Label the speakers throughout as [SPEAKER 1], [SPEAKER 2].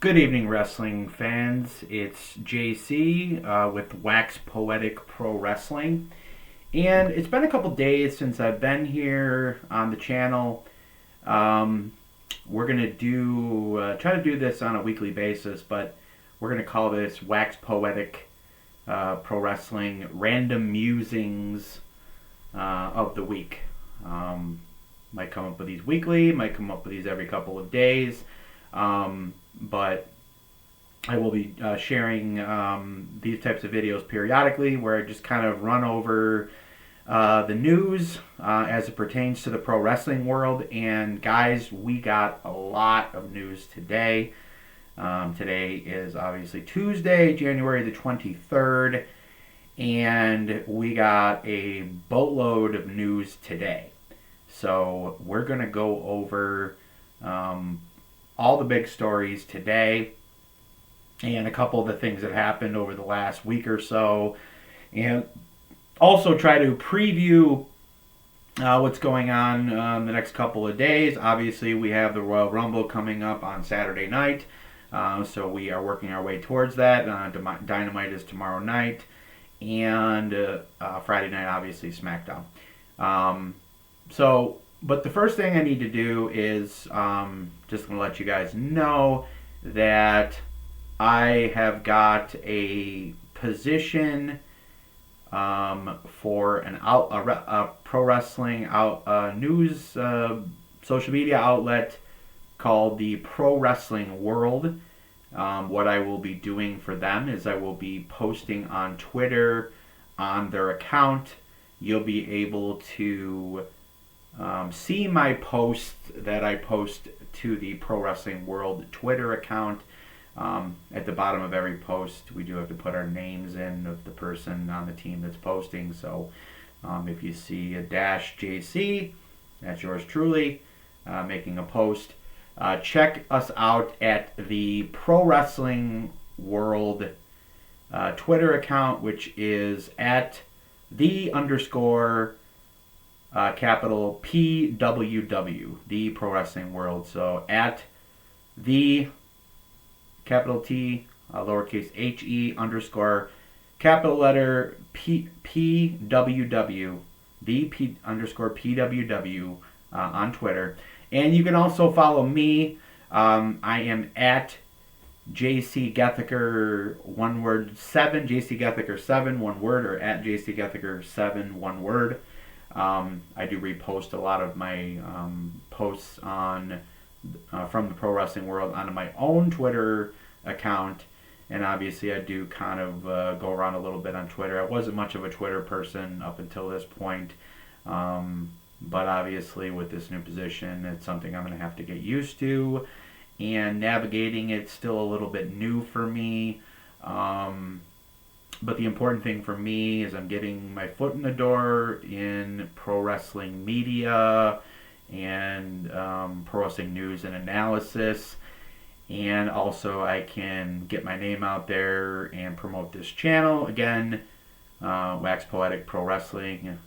[SPEAKER 1] Good evening, wrestling fans. It's JC with Wax Poetic Pro Wrestling. And it's been a couple days since I've been here on the channel. We're going to try to do this on a weekly basis, but we're going to call this Wax Poetic Pro Wrestling Random Musings of the Week. Might come up with these weekly, might come up with these every couple of days. But I will be sharing these types of videos periodically where I just kind of run over the news as it pertains to the pro wrestling world. And guys, we got a lot of news today. Today is obviously Tuesday, January the 23rd, and we got a boatload of news today. So we're going to go over all the big stories today and a couple of the things that happened over the last week or so, and also try to preview what's going on the next couple of days. Obviously, we have the Royal Rumble coming up on Saturday night, so we are working our way towards that. Dynamite is tomorrow night, and Friday night, obviously, SmackDown. But the first thing I need to do is just going to let you guys know that I have got a position for a pro wrestling news social media outlet called the Pro Wrestling World. What I will be doing for them is I will be posting on Twitter on their account. You'll be able to see my posts that I post to the Pro Wrestling World Twitter account. At the bottom of every post, we do have to put our names in of the person on the team that's posting. So if you see a -JC, that's yours truly making a post. Check us out at the Pro Wrestling World Twitter account, which is at capital PWW, the Pro Wrestling World. So at the capital T, lowercase HE _ capital letter PWW, the P _ PWW on Twitter. And you can also follow me. I am at JC Gethiker, one word, 7, JC Gethiker 7, one word, or at JC Gethiker 7, one word. I do repost a lot of my posts on from the Pro Wrestling World onto my own Twitter account, and obviously I do kind of go around a little bit on Twitter. I wasn't much of a Twitter person up until this point, but obviously with this new position, it's something I'm going to have to get used to, and navigating it's still a little bit new for me. But the important thing for me is I'm getting my foot in the door in pro wrestling media and pro wrestling news and analysis. And also I can get my name out there and promote this channel. Again, Wax Poetic Pro Wrestling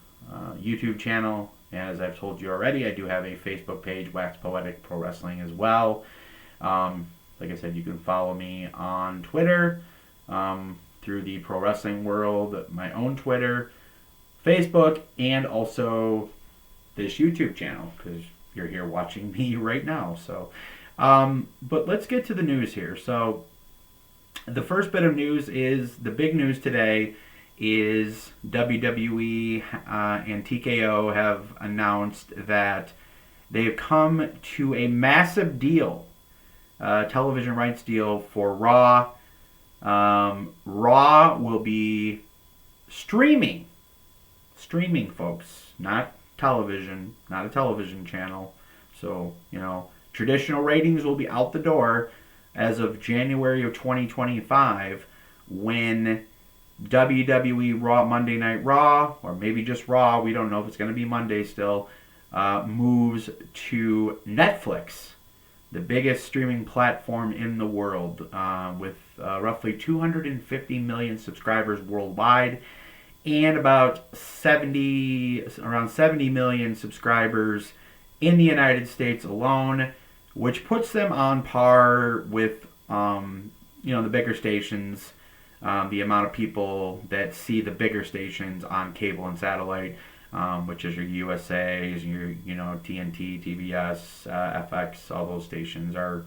[SPEAKER 1] YouTube channel. As I've told you already, I do have a Facebook page, Wax Poetic Pro Wrestling as well. Like I said, you can follow me on Twitter. Through the Pro Wrestling World, my own Twitter, Facebook, and also this YouTube channel, because you're here watching me right now. So, but let's get to the news here. So, the first bit of news is, the big news today is WWE and TKO have announced that they've come to a massive deal, television rights deal for Raw. Raw will be streaming, folks, not television, not a television channel. So, traditional ratings will be out the door as of January of 2025 when WWE Raw, Monday Night Raw, or maybe just Raw, we don't know if it's going to be Monday still, moves to Netflix, the biggest streaming platform in the world, with roughly 250 million subscribers worldwide, and around 70 million subscribers in the United States alone, which puts them on par with the bigger stations, the amount of people that see the bigger stations on cable and satellite, which is your USA's, your TNT, TBS, FX, all those stations are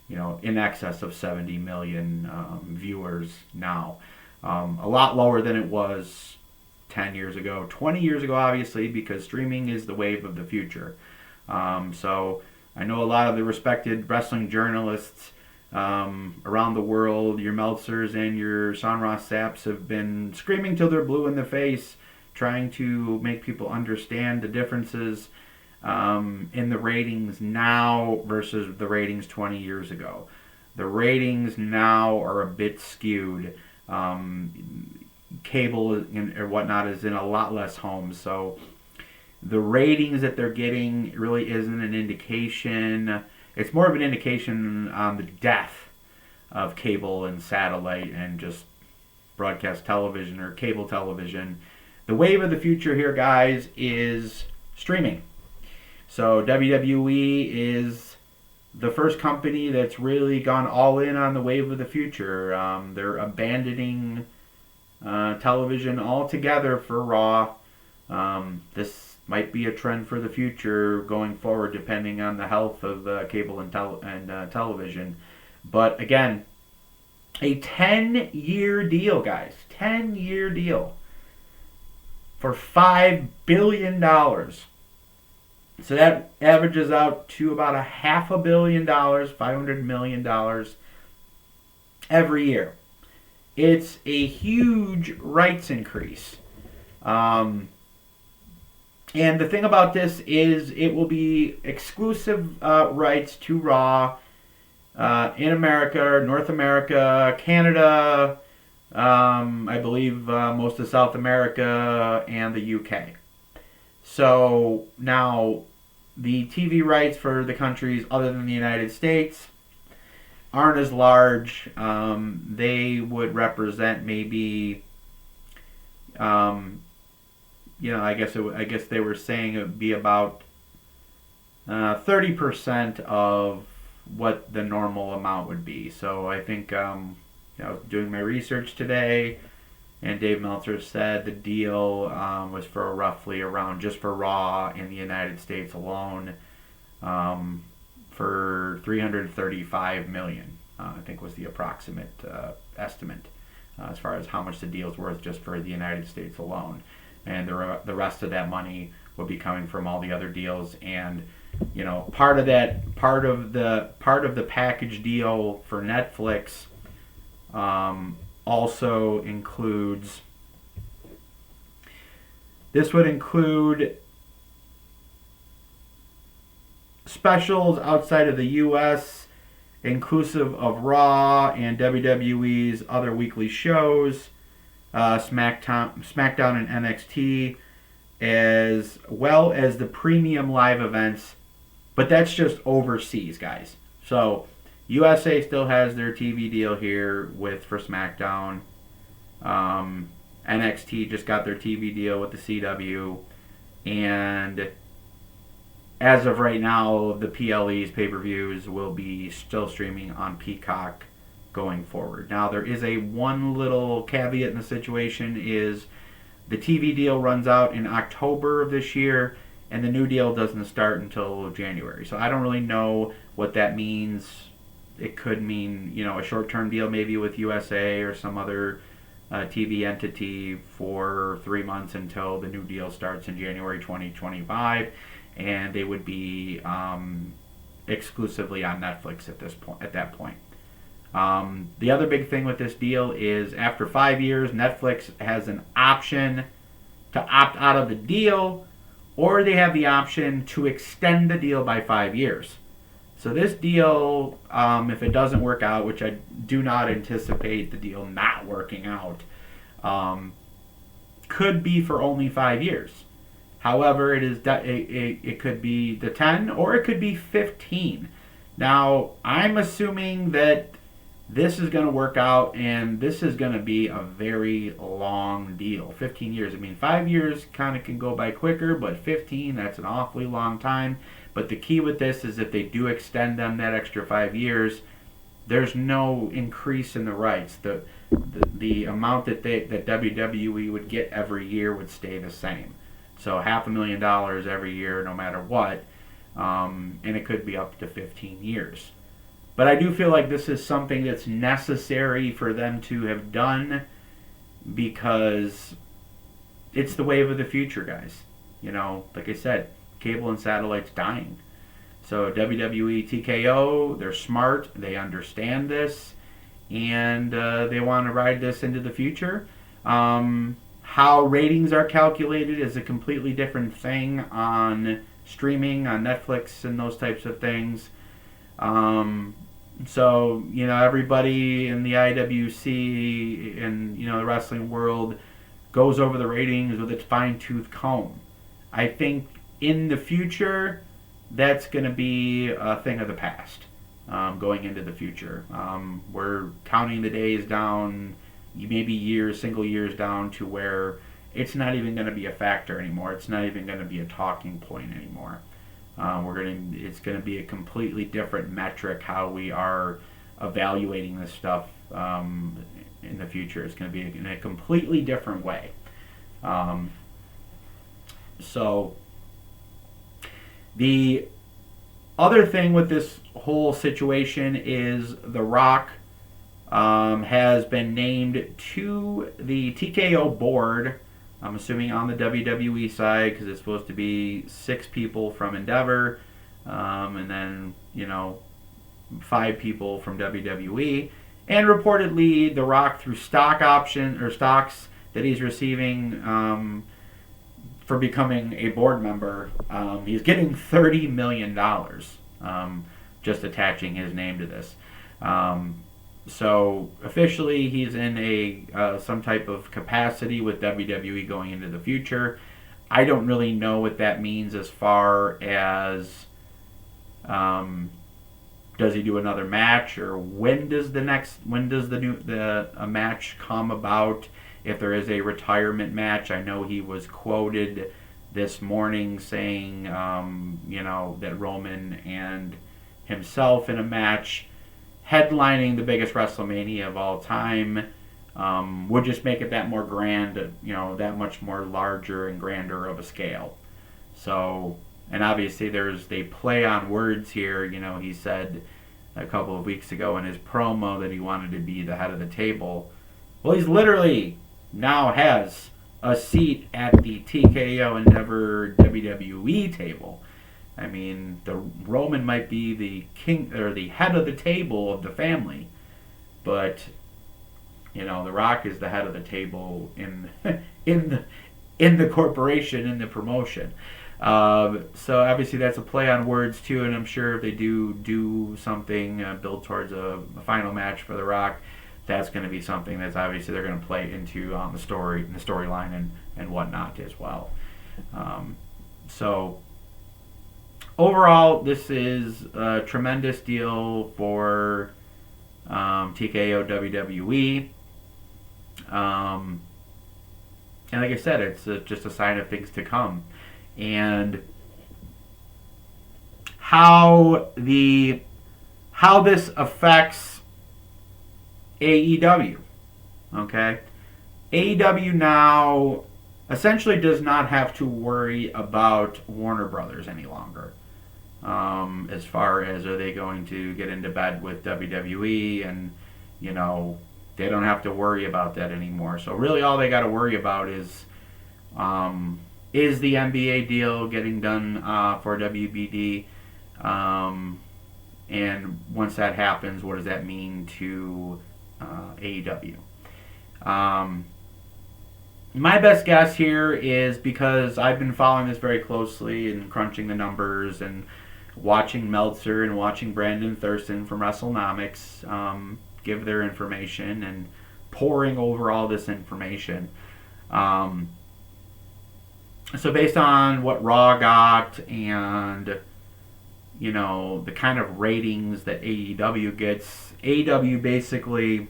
[SPEAKER 1] in excess of 70 million viewers now. A lot lower than it was 10 years ago, 20 years ago, obviously, because streaming is the wave of the future. So I know a lot of the respected wrestling journalists around the world, your Meltzers and your Sean Ross Sapps, have been screaming till they're blue in the face, trying to make people understand the differences in the ratings now versus the ratings 20 years ago. The ratings now are a bit skewed. Cable or whatnot is in a lot less homes, so the ratings that they're getting really isn't an indication. It's more of an indication on the death of cable and satellite and just broadcast television or cable television. The wave of the future here, guys, is streaming. So WWE is the first company that's really gone all in on the wave of the future. They're abandoning television altogether for Raw. This might be a trend for the future going forward, depending on the health of cable and television. But again, a 10-year deal, guys. 10-year deal for $5 billion. So that averages out to about $500 million, $500 million every year. It's a huge rights increase. And the thing about this is it will be exclusive rights to Raw in America, North America, Canada, I believe most of South America, and the UK. So now the TV rights for the countries other than the United States aren't as large. They would represent maybe, I guess they were saying it would be about 30% of what the normal amount would be. So I think, doing my research today, and Dave Meltzer said the deal was for roughly around, just for Raw in the United States alone, for $335 million. I think was the approximate estimate as far as how much the deal's worth just for the United States alone. And the rest of that money will be coming from all the other deals. And part of the package deal for Netflix also includes, this would include specials outside of the U.S., inclusive of Raw and WWE's other weekly shows, SmackDown and NXT, as well as the premium live events. But that's just overseas, guys. So USA still has their TV deal here for SmackDown. NXT just got their TV deal with the CW. And as of right now, the PLE's pay-per-views will be still streaming on Peacock going forward. Now, there is one little caveat in the situation is the TV deal runs out in October of this year, and the new deal doesn't start until January. So I don't really know what that means. It could mean, a short-term deal maybe with USA or some other TV entity for 3 months until the new deal starts in January 2025, and they would be exclusively on Netflix at that point. The other big thing with this deal is after 5 years, Netflix has an option to opt out of the deal, or they have the option to extend the deal by 5 years. So this deal, if it doesn't work out, which I do not anticipate the deal not working out, could be for only 5 years. However, it could be the 10 or it could be 15. Now, I'm assuming that this is going to work out, and this is going to be a very long deal. 15 years. 5 years kind of can go by quicker, but 15, that's an awfully long time. But the key with this is if they do extend them that extra 5 years, there's no increase in the rights. The amount that WWE would get every year would stay the same. So $500,000 every year, no matter what, and it could be up to 15 years. But I do feel like this is something that's necessary for them to have done because it's the wave of the future, guys. Like I said, cable and satellite's dying. So WWE, TKO, they're smart, they understand this, and they want to ride this into the future. How ratings are calculated is a completely different thing on streaming, on Netflix, and those types of things. So, everybody in the IWC and, the wrestling world goes over the ratings with its fine-tooth comb. I think in the future, that's going to be a thing of the past, going into the future. We're counting the days down, maybe years, single years down to where it's not even going to be a factor anymore. It's not even going to be a talking point anymore. It's going to be a completely different metric how we are evaluating this stuff in the future. It's going to be in a completely different way. So the other thing with this whole situation is The Rock has been named to the TKO board. I'm assuming on the WWE side because it's supposed to be 6 people from Endeavor, and then 5 people from WWE, and reportedly The Rock through stock option or stocks that he's receiving for becoming a board member, he's getting $30 million just attaching his name to this. So officially, he's in a some type of capacity with WWE going into the future. I don't really know what that means as far as does he do another match, or when does the match come about? If there is a retirement match, I know he was quoted this morning saying that Roman and himself in a match headlining the biggest WrestleMania of all time would just make it that more grand, that much more larger and grander of a scale. So, and obviously they play on words here. He said a couple of weeks ago in his promo that he wanted to be the head of the table. Well, he's literally now has a seat at the TKO Endeavor WWE table. I mean, the Roman might be the king or the head of the table of the family, but The Rock is the head of the table in the corporation, in the promotion. So obviously that's a play on words too, and I'm sure if they do something, build towards a final match for The Rock, that's going to be something that's obviously they're going to play into the storyline and whatnot as well. So overall, this is a tremendous deal for TKO WWE. And like I said, it's just a sign of things to come. And how this affects AEW. Okay? AEW now essentially does not have to worry about Warner Brothers any longer. As far as are they going to get into bed with WWE, and they don't have to worry about that anymore. So really all they got to worry about is the NBA deal getting done for WBD, and once that happens, what does that mean to AEW? My best guess here is, because I've been following this very closely and crunching the numbers and watching Meltzer and watching Brandon Thurston from WrestleNomics give their information and poring over all this information. So based on what Raw got and the kind of ratings that AEW gets, AEW basically,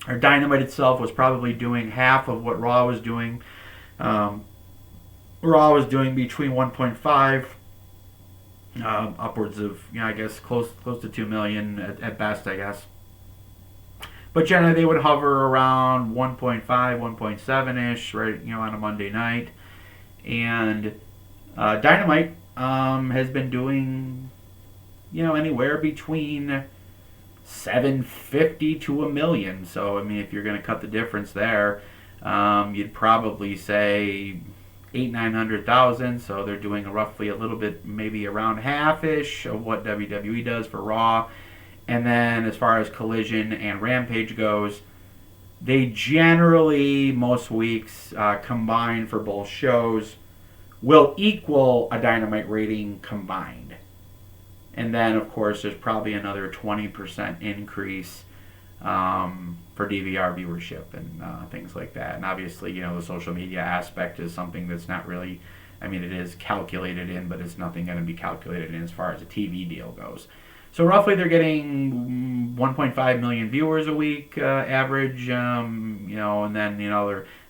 [SPEAKER 1] or Dynamite itself, was probably doing half of what Raw was doing. Raw was doing between 1.5 upwards of, I guess close to 2 million at best, I guess. But generally, they would hover around 1.5, 1.7 ish, right? On a Monday night, and Dynamite has been doing, anywhere between 750 to a million. So I mean, if you're going to cut the difference there, you'd probably say 900,000. So they're doing roughly a little bit, maybe around half-ish of what WWE does for Raw. And then as far as Collision and Rampage goes, they generally, most weeks, combined for both shows, will equal a Dynamite rating combined. And then, of course, there's probably another 20% increase for DVR viewership and things like that. And obviously, the social media aspect is something that's not really, I mean, it is calculated in, but it's nothing going to be calculated in as far as a TV deal goes. So roughly they're getting 1.5 million viewers a week average, and then,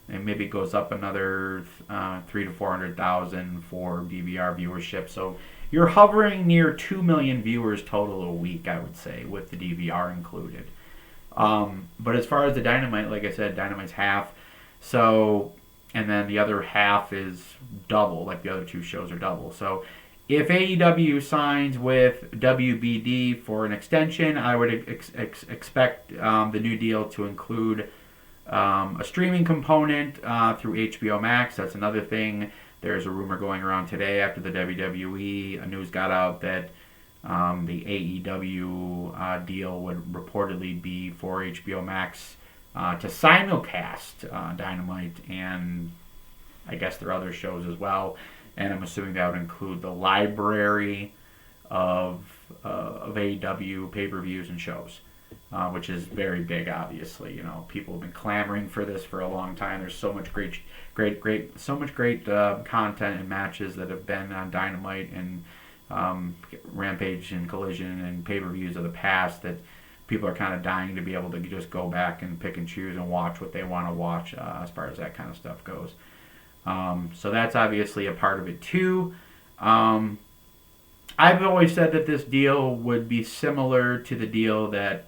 [SPEAKER 1] maybe it goes up another 300,000 to 400,000 for DVR viewership. So you're hovering near 2 million viewers total a week, I would say, with the DVR included. But as far as the Dynamite, like I said, Dynamite's half. So, and then the other half is double, like the other two shows are double. So if AEW signs with WBD for an extension, I would expect the new deal to include a streaming component through HBO Max. That's another thing. There's a rumor going around today after the WWE news got out that the AEW deal would reportedly be for HBO Max to simulcast Dynamite and I guess their other shows as well. And I'm assuming that would include the library of AEW pay-per-views and shows, which is very big, obviously. People have been clamoring for this for a long time. There's so much great content and matches that have been on Dynamite and Rampage and Collision and pay-per-views of the past that people are kind of dying to be able to just go back and pick and choose and watch what they want to watch as far as that kind of stuff goes. So that's obviously a part of it too. I've always said that this deal would be similar to the deal that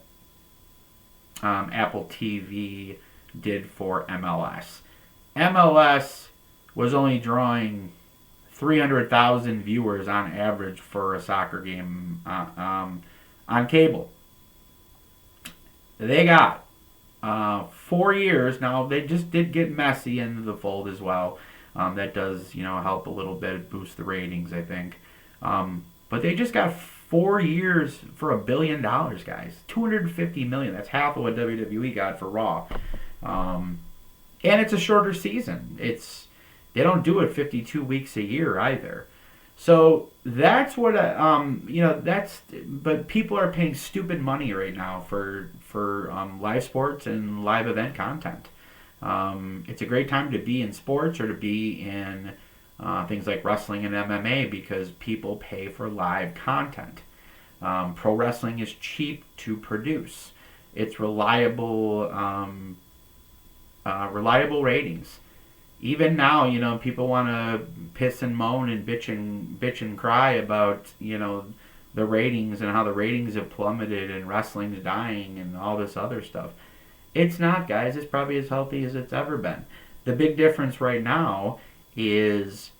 [SPEAKER 1] Apple TV did for MLS. MLS was only drawing 300,000 viewers on average for a soccer game on cable. They got 4 years. Now, they just did get Messi into the fold as well. That does, help a little bit, boost the ratings, I think. But they just got 4 years for $1 billion, guys. $250 million. That's half of what WWE got for Raw. And it's a shorter season. They don't do it 52 weeks a year either. So that's what but people are paying stupid money right now for live sports and live event content. It's a great time to be in sports or to be in things like wrestling and MMA because people pay for live content. Pro wrestling is cheap to produce. It's reliable ratings. Even now, people want to piss and moan and bitch and cry about, the ratings and how the ratings have plummeted and wrestling's dying and all this other stuff. It's not, guys. It's probably as healthy as it's ever been. The big difference right now is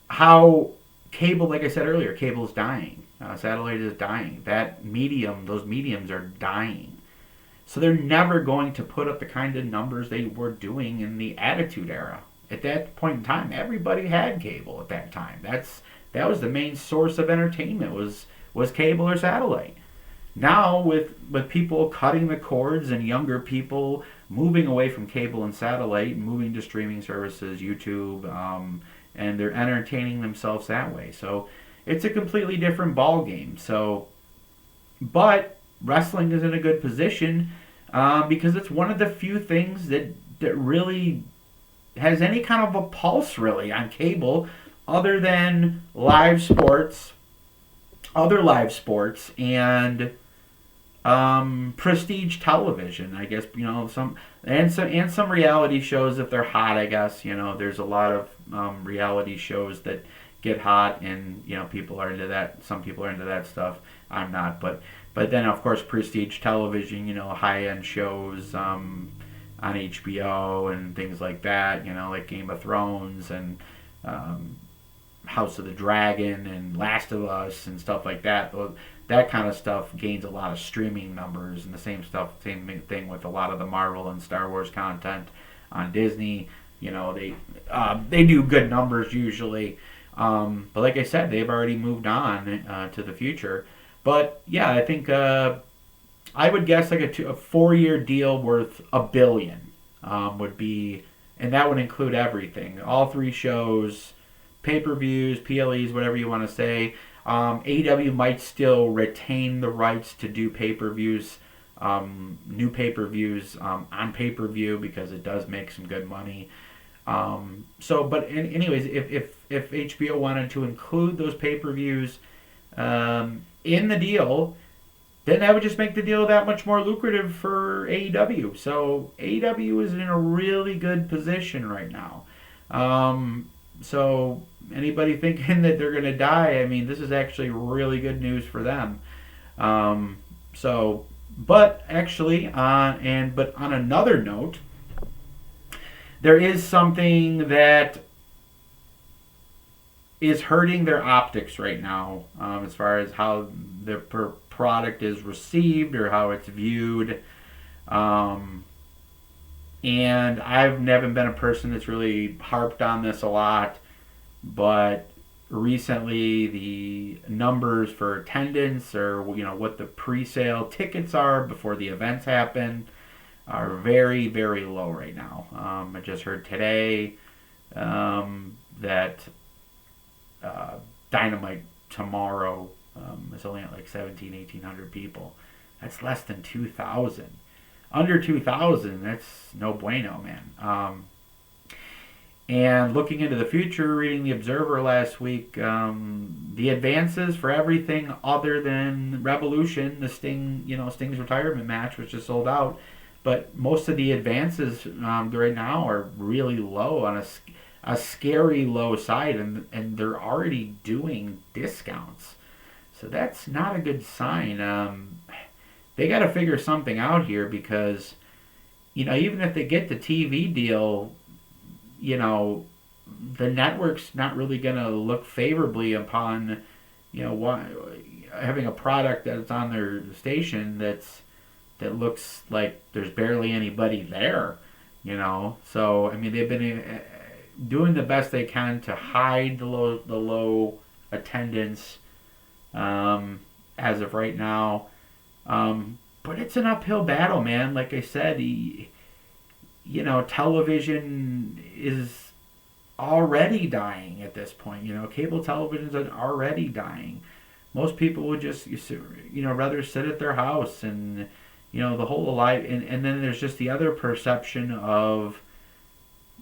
[SPEAKER 1] how cable, like I said earlier, cable is dying. Satellite is dying. Those mediums are dying. So they're never going to put up the kind of numbers they were doing in the Attitude Era. At that point in time, everybody had cable at that time. That was the main source of entertainment was cable or satellite. Now with people cutting the cords and younger people moving away from cable and satellite, moving to streaming services, YouTube, and they're entertaining themselves that way. So it's a completely different ball game. But wrestling is in a good position because it's one of the few things that really has any kind of a pulse really on cable other than live sports, other live sports, and prestige television. I guess some reality shows if they're hot. I guess there's a lot of reality shows that get hot, and people are into that. Some people are into that stuff. I'm not, but then of course prestige television, high end shows on HBO and things like that. Like Game of Thrones and House of the Dragon and Last of Us and stuff like that. That kind of stuff gains a lot of streaming numbers, and the same thing with a lot of the Marvel and Star Wars content on Disney. They do good numbers usually, but like I said, they've already moved on to the future. But yeah, I think I would guess like a 4-year deal worth $1 billion would be, and that would include everything, all 3 shows, pay-per-views, PLEs, whatever you want to say. AEW might still retain the rights to do pay-per-views, new pay-per-views on pay-per-view, because it does make some good money. Anyways, if HBO wanted to include those pay-per-views in the deal, then that would just make the deal that much more lucrative for AEW. So AEW is in a really good position right now. So anybody thinking that they're going to die, I mean, this is actually really good news for them. But on another note, there is something that is hurting their optics right now, as far as how the product is received or how it's viewed. And I've never been a person that's really harped on this a lot, but recently the numbers for attendance, or what the pre-sale tickets are before the events happen, are very, very low right now. I just heard today that Dynamite tomorrow is only at like 1,800 people. That's less than 2,000. Under 2,000, that's no bueno, man. And looking into the future, reading the Observer last week, the advances for everything other than Revolution, the Sting's retirement match, was just sold out. But most of the advances right now are really low, on a scary low side, and they're already doing discounts. So that's not a good sign. They got to figure something out here, because, even if they get the TV deal, the network's not really going to look favorably upon, having a product that's on their station that looks like there's barely anybody there, So, I mean, they've been doing the best they can to hide the low attendance as of right now. But it's an uphill battle, man. Like I said, television is already dying at this point. Cable television is already dying. Most people would just, rather sit at their house, and, the whole life. And then there's just the other perception of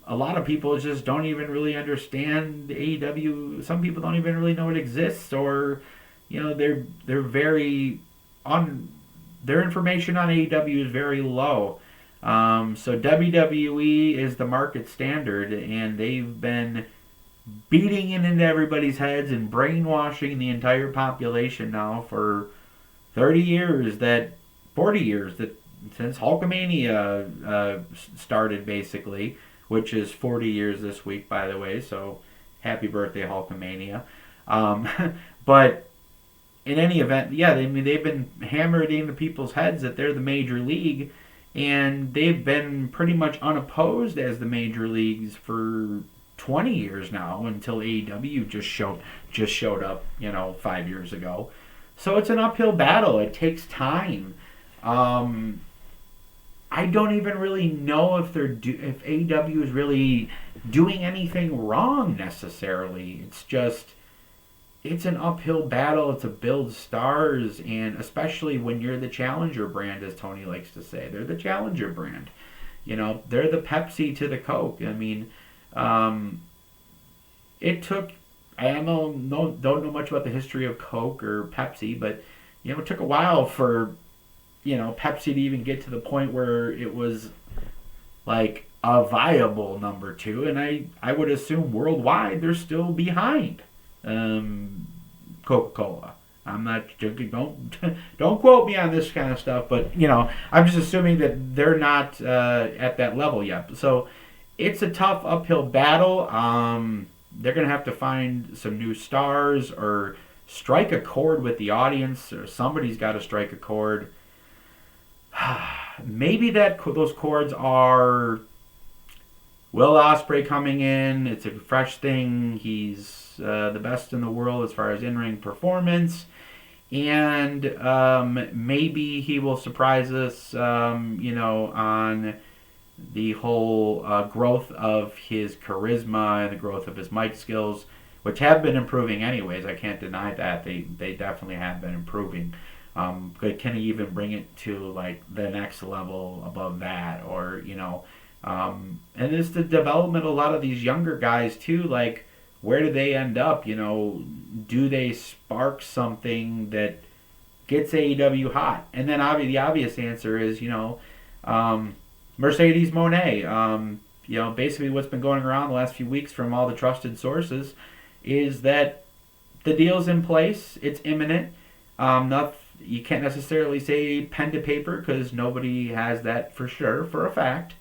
[SPEAKER 1] a lot of people just don't even really understand AEW. Some people don't even really know it exists, or, they're very their information on AEW is very low. So WWE is the market standard, and they've been beating it into everybody's heads and brainwashing the entire population now for 40 years, since Hulkamania started, basically, which is 40 years this week, by the way. So happy birthday, Hulkamania. But in any event, yeah, they've been hammered into people's heads that they're the major league, and they've been pretty much unopposed as the major leagues for 20 years now, until AEW just showed up, 5 years ago. So it's an uphill battle. It takes time. I don't even really know if if AEW is really doing anything wrong necessarily. It's just, it's an uphill battle to build stars, and especially when you're the challenger brand, as Tony likes to say. They're the challenger brand. They're the Pepsi to the Coke. I mean, it took, I don't know much about the history of Coke or Pepsi, but, it took a while for, Pepsi to even get to the point where it was like a viable number 2, and I would assume worldwide they're still behind. Coca-Cola. I'm not joking. Don't quote me on this kind of stuff, but I'm just assuming that they're not at that level yet. So it's a tough uphill battle. They're gonna have to find some new stars or strike a chord with the audience, or somebody's got to strike a chord. Maybe those chords are Will Ospreay coming in. It's a fresh thing. He's the best in the world as far as in-ring performance. And maybe he will surprise us, on the whole growth of his charisma and the growth of his mic skills, which have been improving anyways. I can't deny that. They definitely have been improving. But can he even bring it to like the next level above that, or and it's the development of a lot of these younger guys too. Like, where do they end up? Do they spark something that gets AEW hot? And then the obvious answer is Mercedes Moné. Basically what's been going around the last few weeks from all the trusted sources is that the deal's in place. It's imminent. You can't necessarily say pen to paper because nobody has that for sure, for a fact.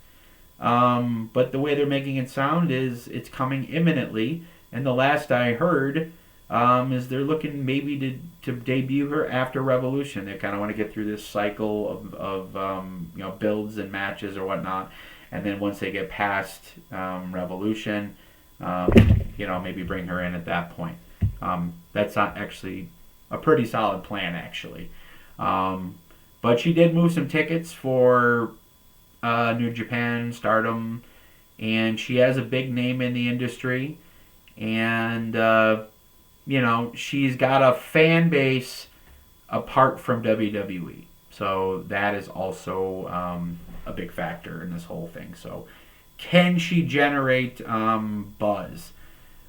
[SPEAKER 1] But the way they're making it sound is it's coming imminently. And the last I heard is they're looking maybe to debut her after Revolution. They kind of want to get through this cycle of builds and matches or whatnot. And then once they get past Revolution, maybe bring her in at that point. That's not actually a pretty solid plan, actually. But she did move some tickets for New Japan, Stardom, and she has a big name in the industry. And, she's got a fan base apart from WWE. So that is also a big factor in this whole thing. So can she generate buzz?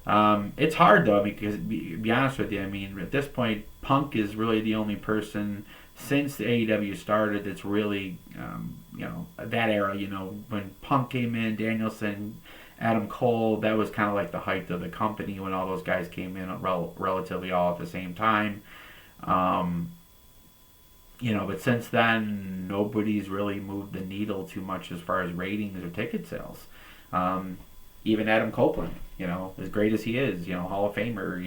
[SPEAKER 1] It's hard, though, because to be honest with you, at this point, Punk is really the only person since the AEW started that's really, that era, when Punk came in, Danielson, Adam Cole, that was kind of like the height of the company when all those guys came in relatively all at the same time. But since then, nobody's really moved the needle too much as far as ratings or ticket sales. Even Adam Copeland, as great as he is, Hall of Famer,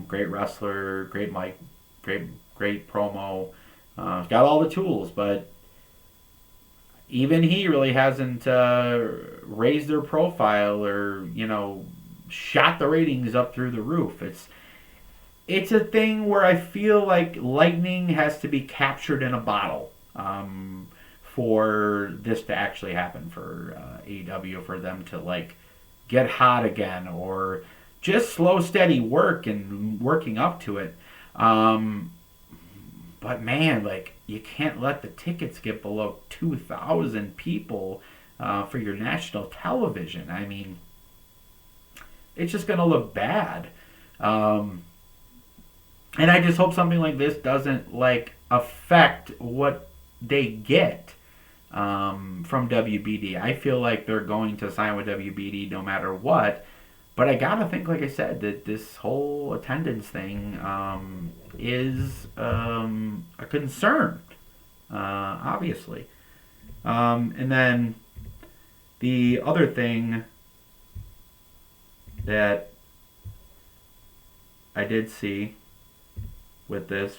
[SPEAKER 1] great wrestler, great mic, great promo, got all the tools, but even he really hasn't raised their profile or shot the ratings up through the roof. It's a thing where I feel like lightning has to be captured in a bottle for this to actually happen for AEW, for them to get hot again, or just slow steady work and working up to it. But man, you can't let the tickets get below 2,000 people for your national television. It's just going to look bad. And I just hope something like this doesn't affect what they get from WBD. I feel like they're going to sign with WBD no matter what. But I gotta think, like I said, that this whole attendance thing is a concern, obviously. And then the other thing that I did see with this,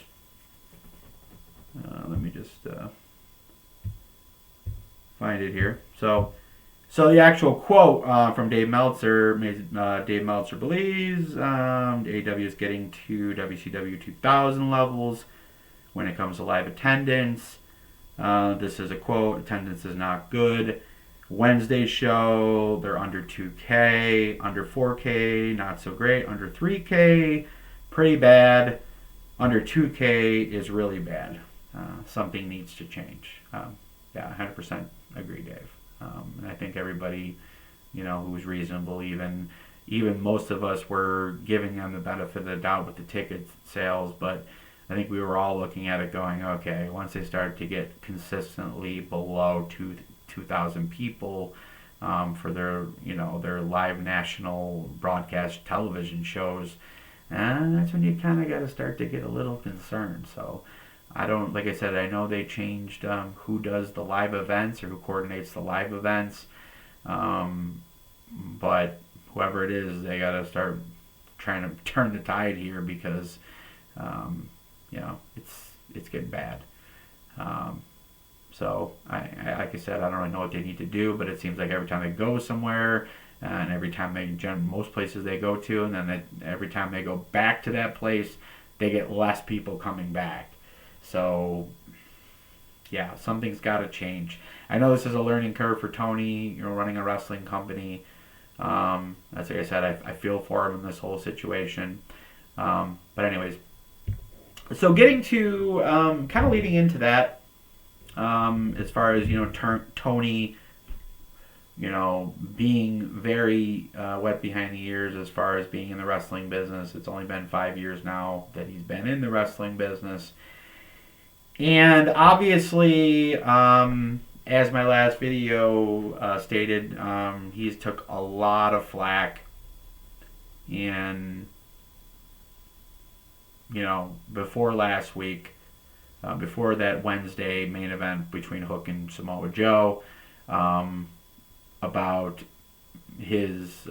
[SPEAKER 1] let me just find it here. So the actual quote from Dave Meltzer, Dave Meltzer believes AEW is getting to WCW 2000 levels when it comes to live attendance. This is a quote: attendance is not good. Wednesday's show, they're under 2K, under 4K, not so great. Under 3K, pretty bad. Under 2K is really bad. Something needs to change. Yeah, 100% agree, Dave. And I think everybody, who was reasonable, even most of us were giving them the benefit of the doubt with the ticket sales, but I think we were all looking at it going, okay, once they start to get consistently below 2,000 people, for their their live national broadcast television shows, and that's when you kind of got to start to get a little concerned. So I don't, like I said, I know they changed who does the live events or who coordinates the live events, but whoever it is, they got to start trying to turn the tide here because it's getting bad. So like I said, I don't really know what they need to do, but it seems like every time they go somewhere, and every time most places they go to, and then every time they go back to that place, they get less people coming back. So yeah, something's got to change. I know this is a learning curve for Tony, running a wrestling company. As like I said, I feel for him in this whole situation. But anyways, so getting to kind of leading into that, as far as Tony, being very wet behind the ears as far as being in the wrestling business. It's only been 5 years now that he's been in the wrestling business, and obviously, as my last video stated, he's took a lot of flack, and before last week, before that Wednesday main event between Hook and Samoa Joe, about his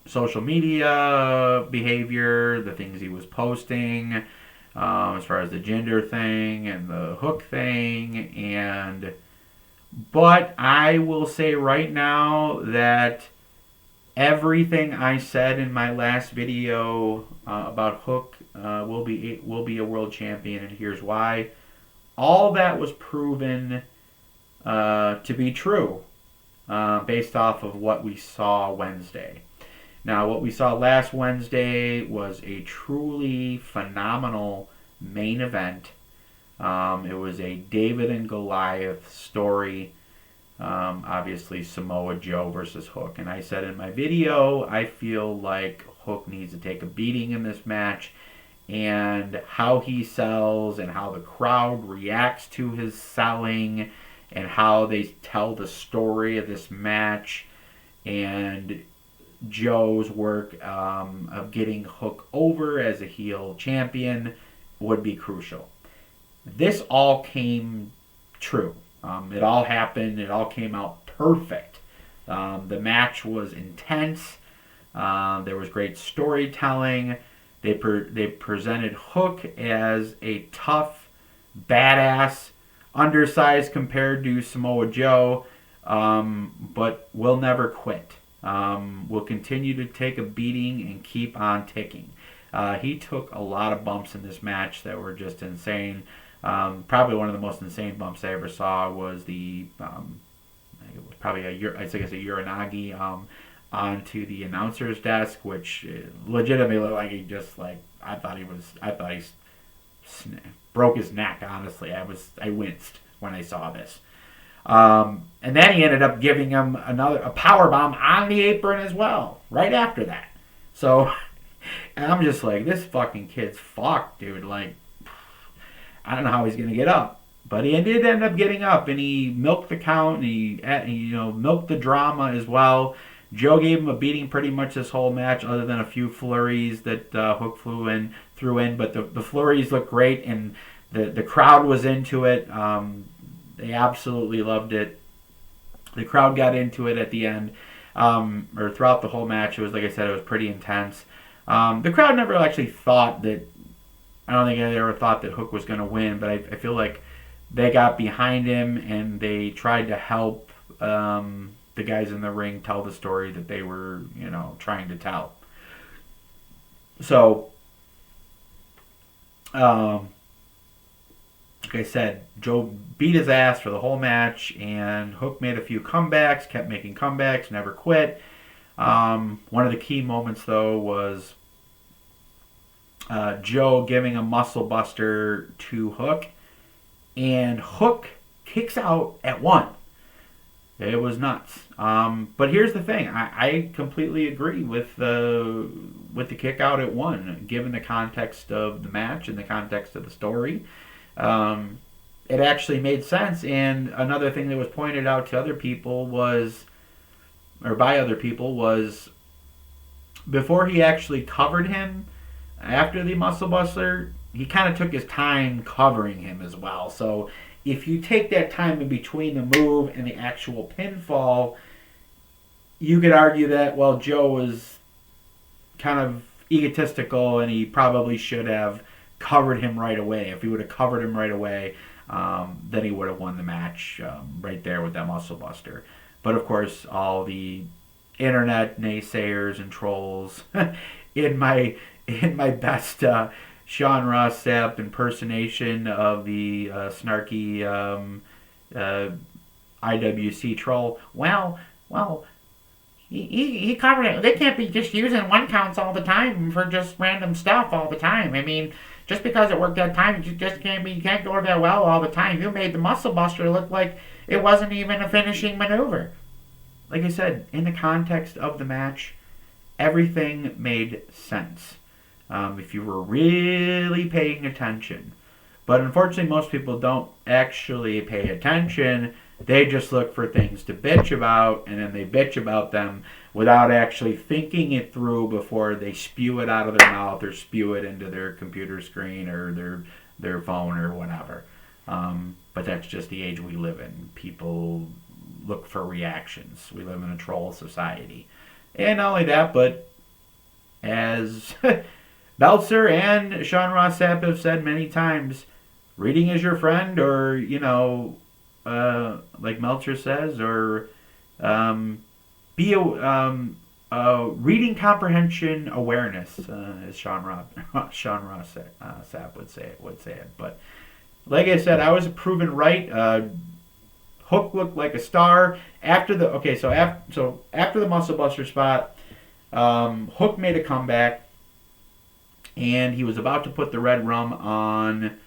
[SPEAKER 1] social media behavior, the things he was posting, as far as the gender thing and the Hook thing, but I will say right now that everything I said in my last video about Hook will be a world champion, and here's why. All that was proven to be true based off of what we saw Wednesday. Now, what we saw last Wednesday was a truly phenomenal main event. It was a David and Goliath story. Obviously, Samoa Joe versus Hook. And I said in my video, I feel like Hook needs to take a beating in this match. And how he sells and how the crowd reacts to his selling and how they tell the story of this match and Joe's work of getting Hook over as a heel champion would be crucial. This all came true. It all happened. It all came out perfect. The match was intense. There was great storytelling. They presented Hook as a tough, badass, undersized compared to Samoa Joe, but will never quit. Will continue to take a beating and keep on ticking. He took a lot of bumps in this match that were just insane. Probably one of the most insane bumps I ever saw was it was probably a Uranagi onto the announcer's desk, which legitimately looked like I thought he broke his neck. Honestly, I winced when I saw this. And then he ended up giving him a power bomb on the apron as well, right after that. So, and I'm just like, this fucking kid's fucked, dude. Like, I don't know how he's gonna get up, but he did end up getting up, and he milked the count, and he milked the drama as well. Joe gave him a beating pretty much this whole match, other than a few flurries that Hook threw in. But the flurries looked great, and the crowd was into it. They absolutely loved it. The crowd got into it at the end, or throughout the whole match. It was, like I said, it was pretty intense. The crowd never actually thought that. I don't think they ever thought that Hook was going to win, but I feel like they got behind him and they tried to help the guys in the ring tell the story that they were, trying to tell. So, like I said, Joe beat his ass for the whole match, and Hook made a few comebacks, kept making comebacks, never quit. One of the key moments, though, was Joe giving a muscle buster to Hook, and Hook kicks out at 1. It was nuts. But here's the thing: I completely agree with the kick out at 1, given the context of the match and the context of the story. It actually made sense. And another thing that was pointed out to other people was or by other people, was before he actually covered him after the Muscle Buster, he kind of took his time covering him as well. So if you take that time in between the move and the actual pinfall, you could argue that, well, Joe was kind of egotistical and he probably should have covered him right away. If he would have covered him right away, then he would have won the match right there with that Muscle Buster. But of course, all the internet naysayers and trolls in my best Sean Ross Sapp impersonation of the snarky IWC troll. Well, he covered it. They can't be just using one counts all the time for just random stuff all the time. I mean, just because it worked that time, you can't go that well all the time. You made the Muscle Buster look like it wasn't even a finishing maneuver. Like I said, in the context of the match, everything made sense. If you were really paying attention. But unfortunately, most people don't actually pay attention. They just look for things to bitch about, and then they bitch about them without actually thinking it through before they spew it out of their mouth or spew it into their computer screen or their phone or whatever. But that's just the age we live in. People look for reactions. We live in a troll society. And not only that, but as Belzer and Sean Ross Sapp have said many times, reading is your friend, or, like Meltzer says, or be a reading comprehension awareness, as Sean Ross Sapp would say it. But like I said, I was proven right. Hook looked like a star after the after the Muscle Buster spot. Hook made a comeback, and he was about to put the red rum on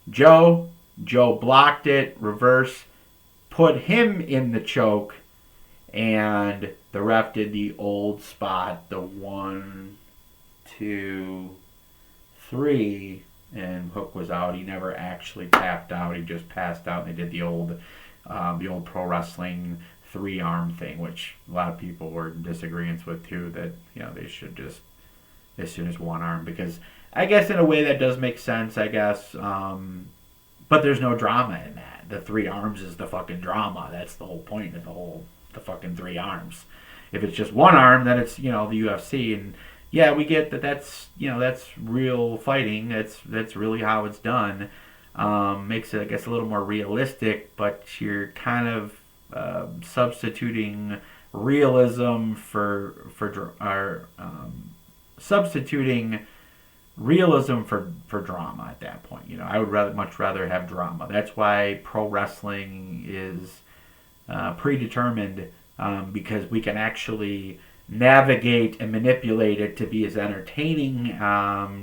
[SPEAKER 1] Joe. Joe blocked it, reverse, put him in the choke, and the ref did the old spot, the 1, 2, 3, and Hook was out. He never actually tapped out. He just passed out. And they did the old pro wrestling 3-arm thing, which a lot of people were in disagreement with too. That they should just as soon as 1 arm, because I guess in a way that does make sense. I guess. But there's no drama in that. The 3 arms is the fucking drama. That's the whole point of the fucking 3 arms. If it's just 1 arm, then it's the UFC, and yeah, we get that. That's real fighting. That's really how it's done. Makes it, I guess, a little more realistic. But you're kind of substituting realism for drama at that point. I would much rather have drama. That's why pro wrestling is predetermined, because we can actually navigate and manipulate it to be as entertaining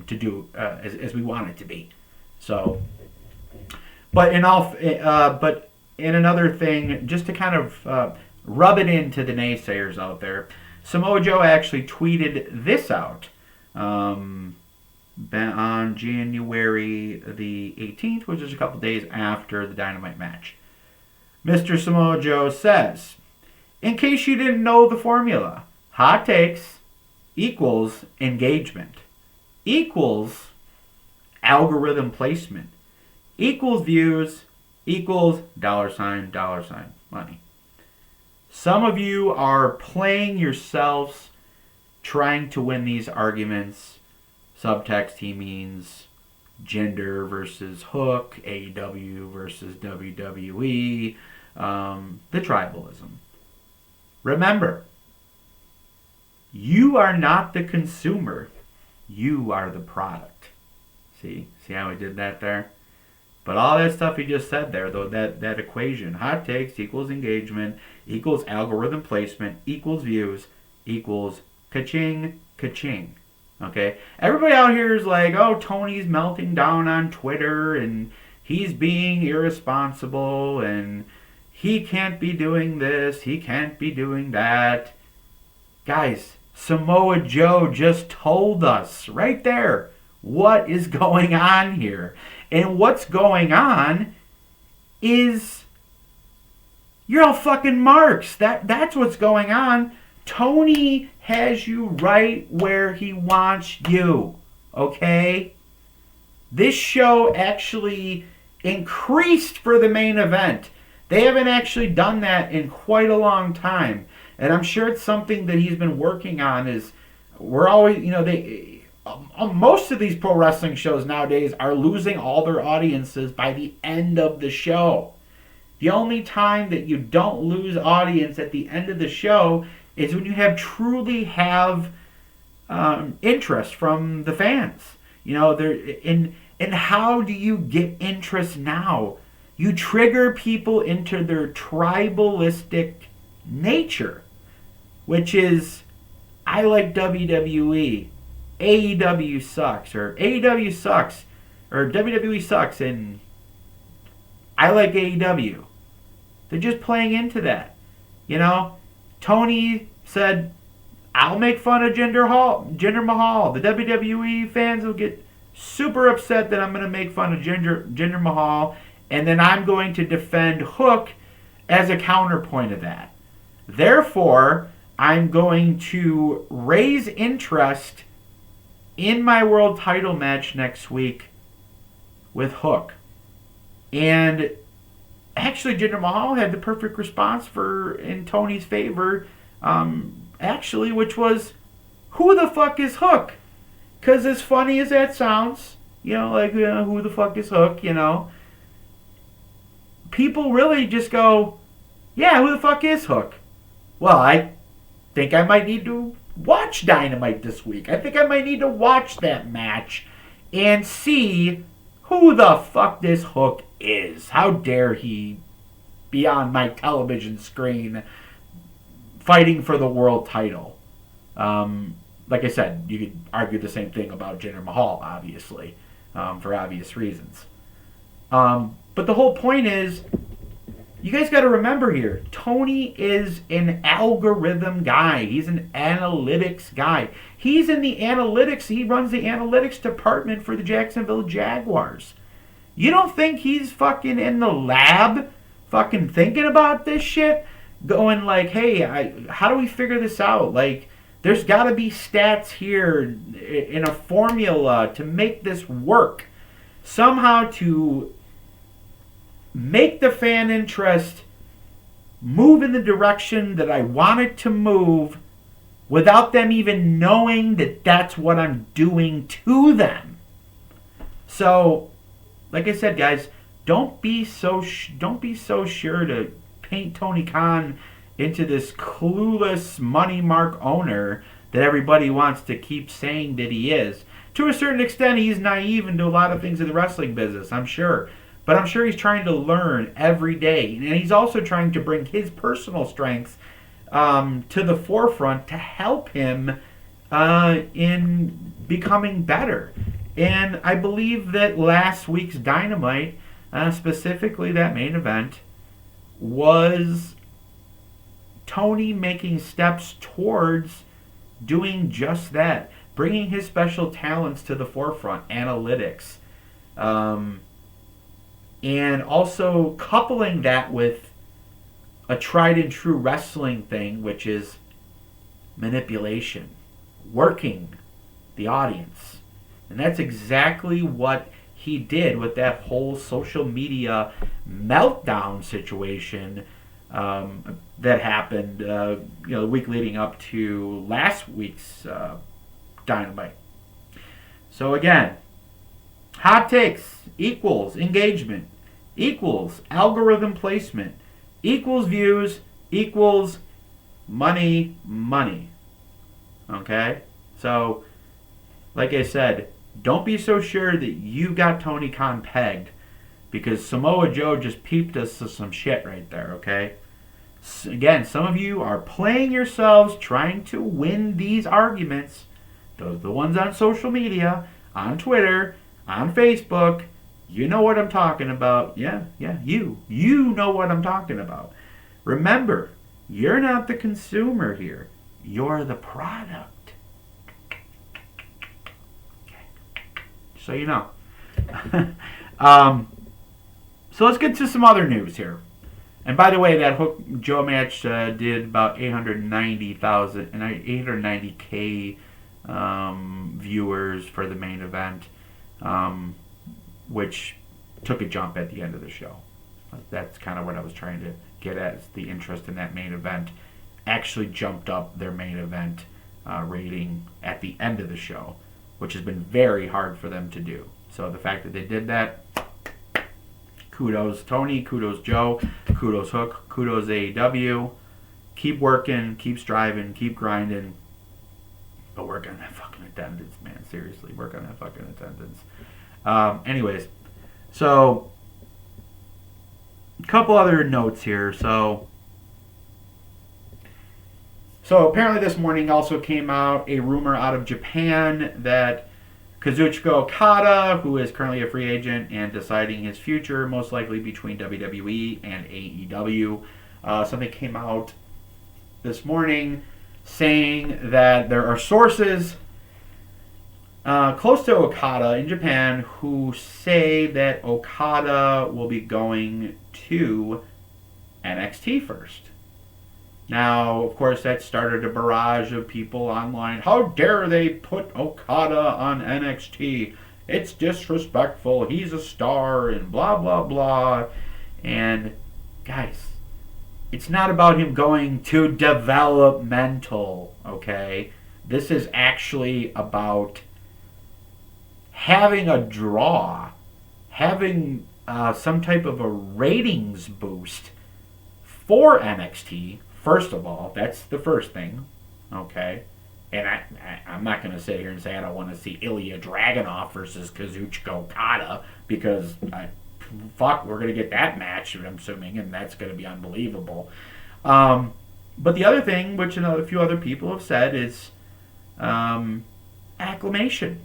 [SPEAKER 1] to do as we want it to be. So, but in another thing, just to kind of rub it into the naysayers out there, Samoa Joe actually tweeted this out. On January the 18th, which is a couple days after the Dynamite match. Mr. Samoa Joe says, in case you didn't know the formula, hot takes equals engagement, equals algorithm placement, equals views, equals $, money. Some of you are playing yourselves trying to win these arguments. Subtext, he means gender versus Hook, AEW versus WWE, the tribalism. Remember, you are not the consumer. You are the product. See how he did that there? But all that stuff he just said there, though, that equation, hot takes equals engagement, equals algorithm placement, equals views, equals ka-ching, ka-ching. Okay? Everybody out here is like, oh, Tony's melting down on Twitter, and he's being irresponsible, and he can't be doing this, he can't be doing that. Guys, Samoa Joe just told us right there what is going on here. And what's going on is You're all fucking marks. That's what's going on. Tony has you right where he wants you. Okay? This show actually increased for the main event. They haven't actually done that in quite a long time. And I'm sure it's something that he's been working on. Is we're always, most of these pro wrestling shows nowadays are losing all their audiences by the end of the show. The only time that you don't lose audience at the end of the show is when you truly have interest from the fans. And how do you get interest now? You trigger people into their tribalistic nature, which is, I like WWE, AEW sucks, or AEW sucks, or WWE sucks, and I like AEW. They're just playing into that. Tony said, I'll make fun of Jinder Mahal. The WWE fans will get super upset that I'm going to make fun of Jinder Mahal, and then I'm going to defend Hook as a counterpoint of that. Therefore, I'm going to raise interest in my world title match next week with Hook. And actually, Jinder Mahal had the perfect response in Tony's favor, which was, who the fuck is Hook? Because as funny as that sounds, who the fuck is Hook, people really just go, yeah, who the fuck is Hook? Well, I think I might need to watch Dynamite this week. I think I might need to watch that match and see who the fuck this Hook is. How dare he be on my television screen fighting for the world title? Like I said, you could argue the same thing about Jinder Mahal, obviously, for obvious reasons. But the whole point is, you guys got to remember here, Tony is an algorithm guy. He's an analytics guy. He's in the analytics. He runs the analytics department for the Jacksonville Jaguars. You don't think he's fucking in the lab fucking thinking about this shit? Going like, hey, how do we figure this out? Like, there's got to be stats here in a formula to make this work. Somehow to make the fan interest move in the direction that I want it to move without them even knowing that that's what I'm doing to them. So, like I said, guys, don't be so sure to paint Tony Khan into this clueless money mark owner that everybody wants to keep saying that he is. To a certain extent, he's naive into a lot of things in the wrestling business, I'm sure. But I'm sure he's trying to learn every day. And he's also trying to bring his personal strengths to the forefront to help him in becoming better. And I believe that last week's Dynamite, specifically that main event, was Tony making steps towards doing just that. Bringing his special talents to the forefront, analytics. And also coupling that with a tried and true wrestling thing, which is manipulation, working the audience. And that's exactly what he did with that whole social media meltdown situation that happened the week leading up to last week's Dynamite. So again, hot takes equals engagement, equals algorithm placement, equals views, equals money. Okay? So, like I said, don't be so sure that you got Tony Khan pegged, because Samoa Joe just peeped us to some shit right there, okay? Again, some of you are playing yourselves trying to win these arguments. Those are the ones on social media, on Twitter, on Facebook. You know what I'm talking about. Yeah, you. You know what I'm talking about. Remember, you're not the consumer here. You're the product. Okay. So you know. So let's get to some other news here. And by the way, that Hook Joe match did about 890,000 and 890K viewers for the main event, which took a jump at the end of the show. That's kind of what I was trying to get at. Is the interest in that main event actually jumped up their main event rating at the end of the show, which has been very hard for them to do. So the fact that they did that, kudos Tony, kudos Joe, kudos Hook, kudos AEW. Keep working, keep striving, keep grinding. But work on that fucking attendance, man. Seriously, work on that fucking attendance. Anyways, so a couple other notes here. So apparently this morning also came out a rumor out of Japan that Kazuchika Okada, who is currently a free agent and deciding his future, most likely between WWE and AEW, something came out this morning saying that there are sources close to Okada in Japan who say that Okada will be going to NXT first. Now, of course, that started a barrage of people online. How dare they put Okada on NXT? It's disrespectful. He's a star and blah, blah, blah. And, guys, it's not about him going to developmental, okay? This is actually about having a draw, having some type of a ratings boost for NXT. First of all, that's the first thing, okay? And I'm not going to sit here and say I don't want to see Ilya Dragunov versus Kazuchika Okada because, we're going to get that match, I'm assuming, and that's going to be unbelievable. But the other thing, which a few other people have said, is acclimation.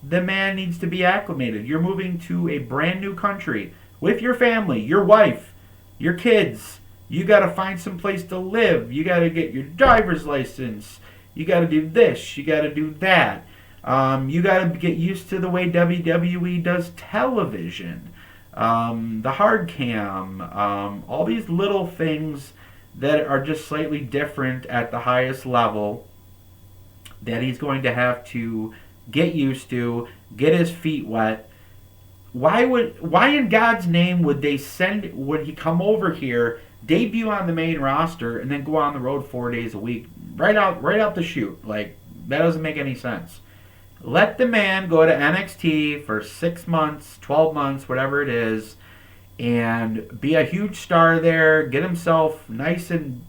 [SPEAKER 1] The man needs to be acclimated. You're moving to a brand new country with your family, your wife, your kids. You got to find some place to live. You got to get your driver's license. You got to do this. You got to do that. You got to get used to the way WWE does television. The hard cam. All these little things that are just slightly different at the highest level that he's going to have to get used to, get his feet wet. Why in God's name would he come over here, debut on the main roster, and then go on the road 4 days a week, right out the chute? Like, that doesn't make any sense. Let the man go to NXT for 6 months, 12 months, whatever it is, and be a huge star there, get himself nice and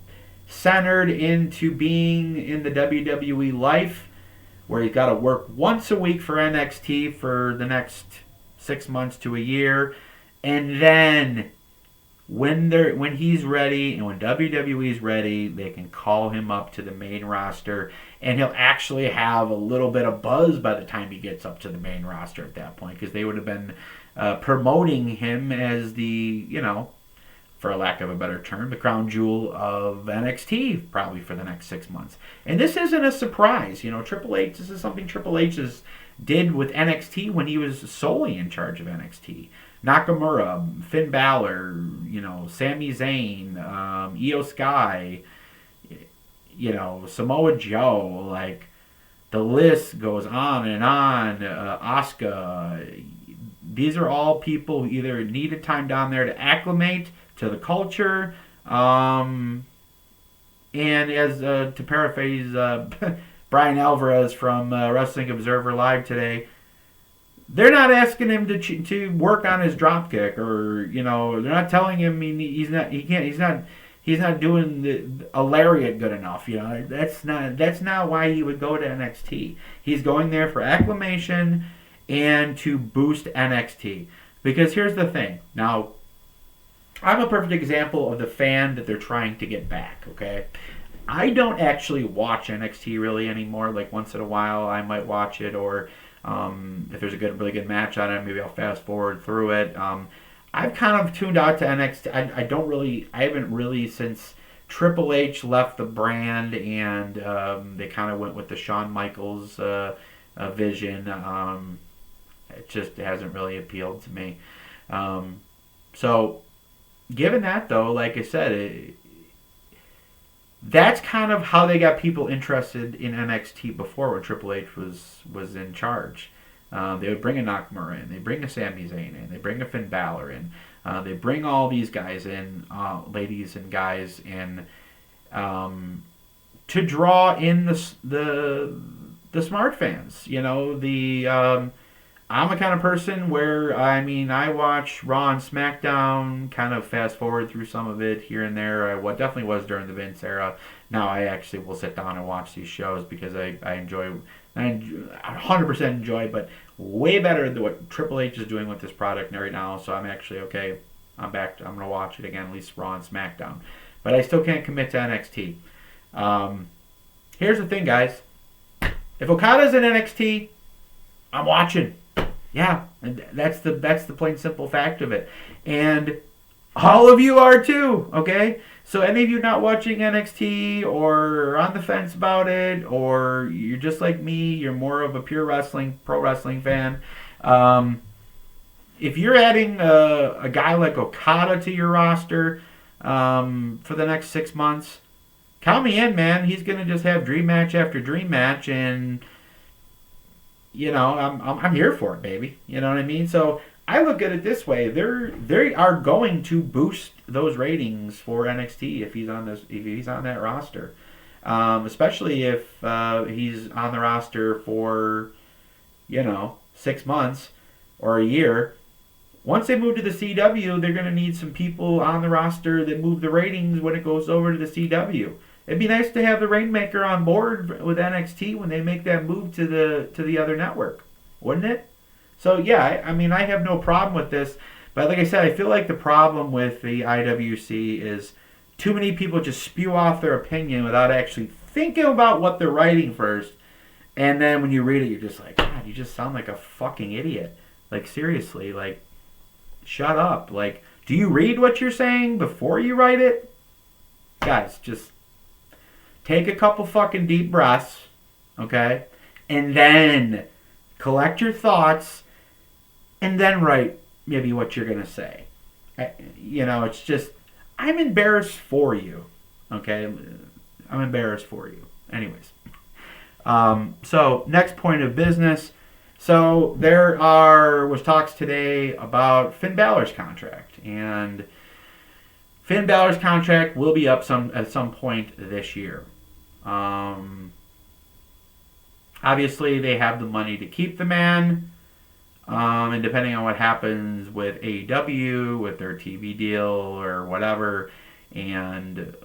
[SPEAKER 1] centered into being in the WWE life, where he's got to work once a week for NXT for the next 6 months to a year, and then when he's ready and when WWE's ready, they can call him up to the main roster, and he'll actually have a little bit of buzz by the time he gets up to the main roster at that point, because they would have been promoting him as the, for a lack of a better term, the crown jewel of NXT probably for the next 6 months. And this isn't a surprise. Triple H, this is something Triple H did with NXT when he was solely in charge of NXT. Nakamura, Finn Balor, Sami Zayn, Io Sky, Samoa Joe, like, the list goes on and on. Asuka. These are all people who either needed time down there to acclimate to the culture, and as to paraphrase Brian Alvarez from Wrestling Observer Live today, they're not asking him to work on his dropkick, or they're not telling him he's not doing a lariat good enough. That's not why he would go to NXT. He's going there for acclimation and to boost NXT. Because here's the thing. Now, I'm a perfect example of the fan that they're trying to get back, okay? I don't actually watch NXT really anymore. Like, once in a while I might watch it, or if there's a really good match on it, maybe I'll fast forward through it. I've kind of tuned out to NXT. I haven't really, since Triple H left the brand and they kind of went with the Shawn Michaels vision. It just hasn't really appealed to me. So given that though, like I said, that's kind of how they got people interested in NXT before when Triple H was in charge. They would bring a Nakamura in, they bring a Sami Zayn in, they bring a Finn Balor in, they bring all these guys in, ladies and guys in, to draw in the smart fans. You know, I'm a kind of person where, I mean, I watch Raw and SmackDown, kind of fast forward through some of it here and there. What definitely was during the Vince era. Now I actually will sit down and watch these shows because I 100% enjoy, but way better than what Triple H is doing with this product right now. So I'm actually okay. I'm back. I'm gonna watch it again, at least Raw and SmackDown. But I still can't commit to NXT. Here's the thing, guys. If Okada's in NXT, I'm watching. Yeah, and that's the plain simple fact of it. And all of you are too, okay? So any of you not watching NXT or on the fence about it, or you're just like me, you're more of a pure pro wrestling fan. If you're adding a guy like Okada to your roster for the next 6 months, count me in, man. He's gonna just have dream match after dream match, and you know, I'm here for it, baby. You know what I mean? So I look at it this way: they are going to boost those ratings for NXT if he's on that roster, especially if he's on the roster for 6 months or a year. Once they move to the CW, they're going to need some people on the roster that move the ratings when it goes over to the CW. It'd be nice to have the Rainmaker on board with NXT when they make that move to the other network, wouldn't it? So yeah, I mean, I have no problem with this, but like I said, I feel like the problem with the IWC is too many people just spew off their opinion without actually thinking about what they're writing first, and then when you read it, you're just like, God, you just sound like a fucking idiot. Like seriously, like shut up. Like, do you read what you're saying before you write it? Guys, just take a couple fucking deep breaths, okay? And then collect your thoughts and then write maybe what you're going to say. It's just, I'm embarrassed for you, okay? I'm embarrassed for you. Anyways. So, next point of business. So, there was talks today about Finn Balor's contract. And Finn Balor's contract will be up at some point this year. Obviously, they have the money to keep the man, and depending on what happens with AEW, with their TV deal or whatever, and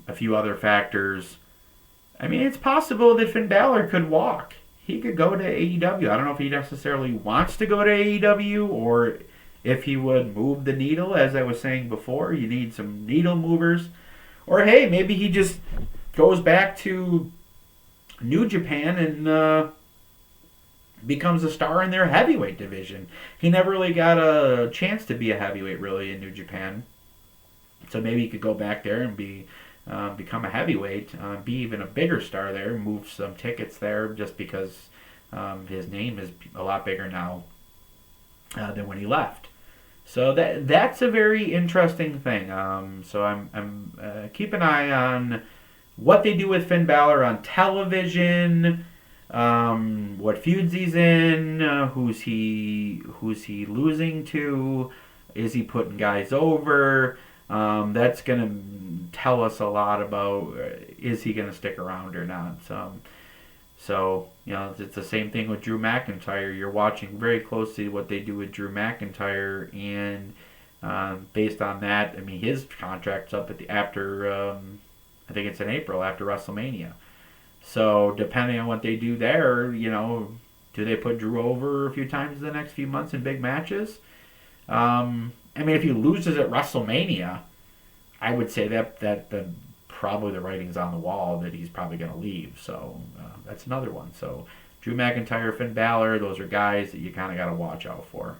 [SPEAKER 1] a few other factors, I mean, it's possible that Finn Balor could walk. He could go to AEW. I don't know if he necessarily wants to go to AEW or if he would move the needle, as I was saying before. You need some needle movers. Or, hey, maybe he just goes back to New Japan and becomes a star in their heavyweight division. He never really got a chance to be a heavyweight, really, in New Japan. So maybe he could go back there and become a heavyweight, be even a bigger star there, move some tickets there just because his name is a lot bigger now than when he left. So that's a very interesting thing. So I'm keep an eye on what they do with Finn Balor on television, what feuds he's in, who's he losing to, is he putting guys over? That's going to tell us a lot about is he going to stick around or not. So, it's the same thing with Drew McIntyre. You're watching very closely what they do with Drew McIntyre, and based on that, I mean, his contract's up after I think it's in April, after WrestleMania. So depending on what they do there, do they put Drew over a few times in the next few months in big matches? I mean, if he loses at WrestleMania, I would say that probably the writing's on the wall that he's probably going to leave. So that's another one. So Drew McIntyre, Finn Balor, those are guys that you kind of got to watch out for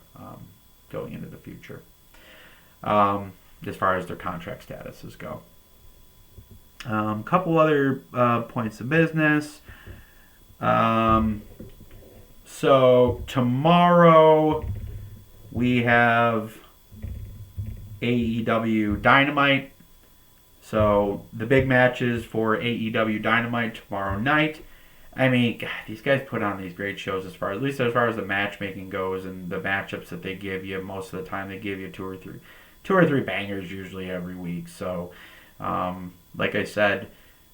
[SPEAKER 1] going into the future as far as their contract statuses go. Couple other points of business. So tomorrow we have AEW Dynamite. So the big matches for AEW Dynamite tomorrow night. I mean, God, these guys put on these great shows at least as far as the matchmaking goes and the matchups that they give you. Most of the time, they give you two or three bangers usually every week. So, like I said,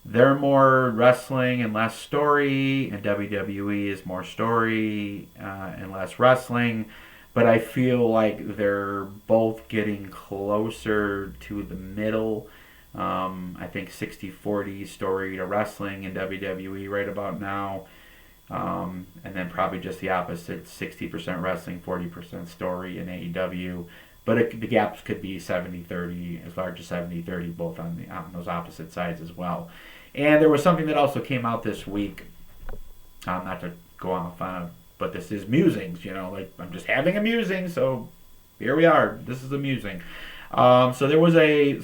[SPEAKER 1] they're more wrestling and less story, and WWE is more story and less wrestling. But I feel like they're both getting closer to the middle. I think 60-40 story to wrestling in WWE right about now. And then probably just the opposite, 60% wrestling, 40% story in AEW. But the gaps could be 70-30, as large as 70-30, both on those opposite sides as well. And there was something that also came out this week, not to go off on a, but this is Musings, like I'm just having a musing, so here we are. This is a musing. So there was